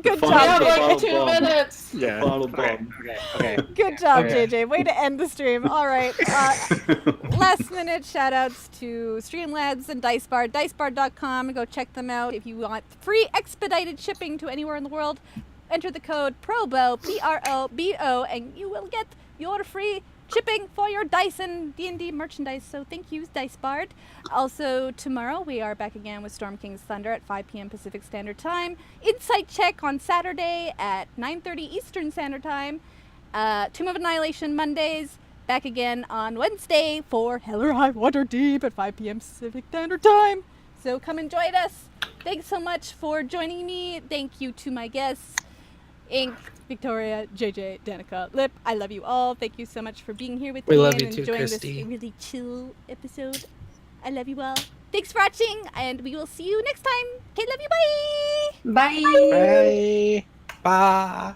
Good The We job, have final- JJ. like Bottle 2 bomb. minutes. Yeah. Bottle Okay. bomb. Okay. Good job, Okay. JJ. Way to end the stream. All right. Last minute shout outs to Streamlads and Dicebar. Dicebar.com. Go check them out if you want free expedited shipping to anywhere in the world. Enter the code PROBO, PROBO, and you will get your free shipping for your dice and D&D merchandise. So thank you, Dicebard. Also, tomorrow we are back again with Storm King's Thunder at 5 p.m. Pacific Standard Time. Insight Check on Saturday at 9:30 Eastern Standard Time. Tomb of Annihilation Mondays. Back again on Wednesday for Hell or High Waterdeep at 5 p.m. Pacific Standard Time. So come and join us. Thanks so much for joining me. Thank you to my guests, Ink, Victoria, JJ, Danica, Lip. I love you all. Thank you so much for being here with We me love and you too, enjoying Christy. this really chill episode. I love you all. Thanks for watching, and we will see you next time. Okay, love you. Bye. Bye. Bye. Bye.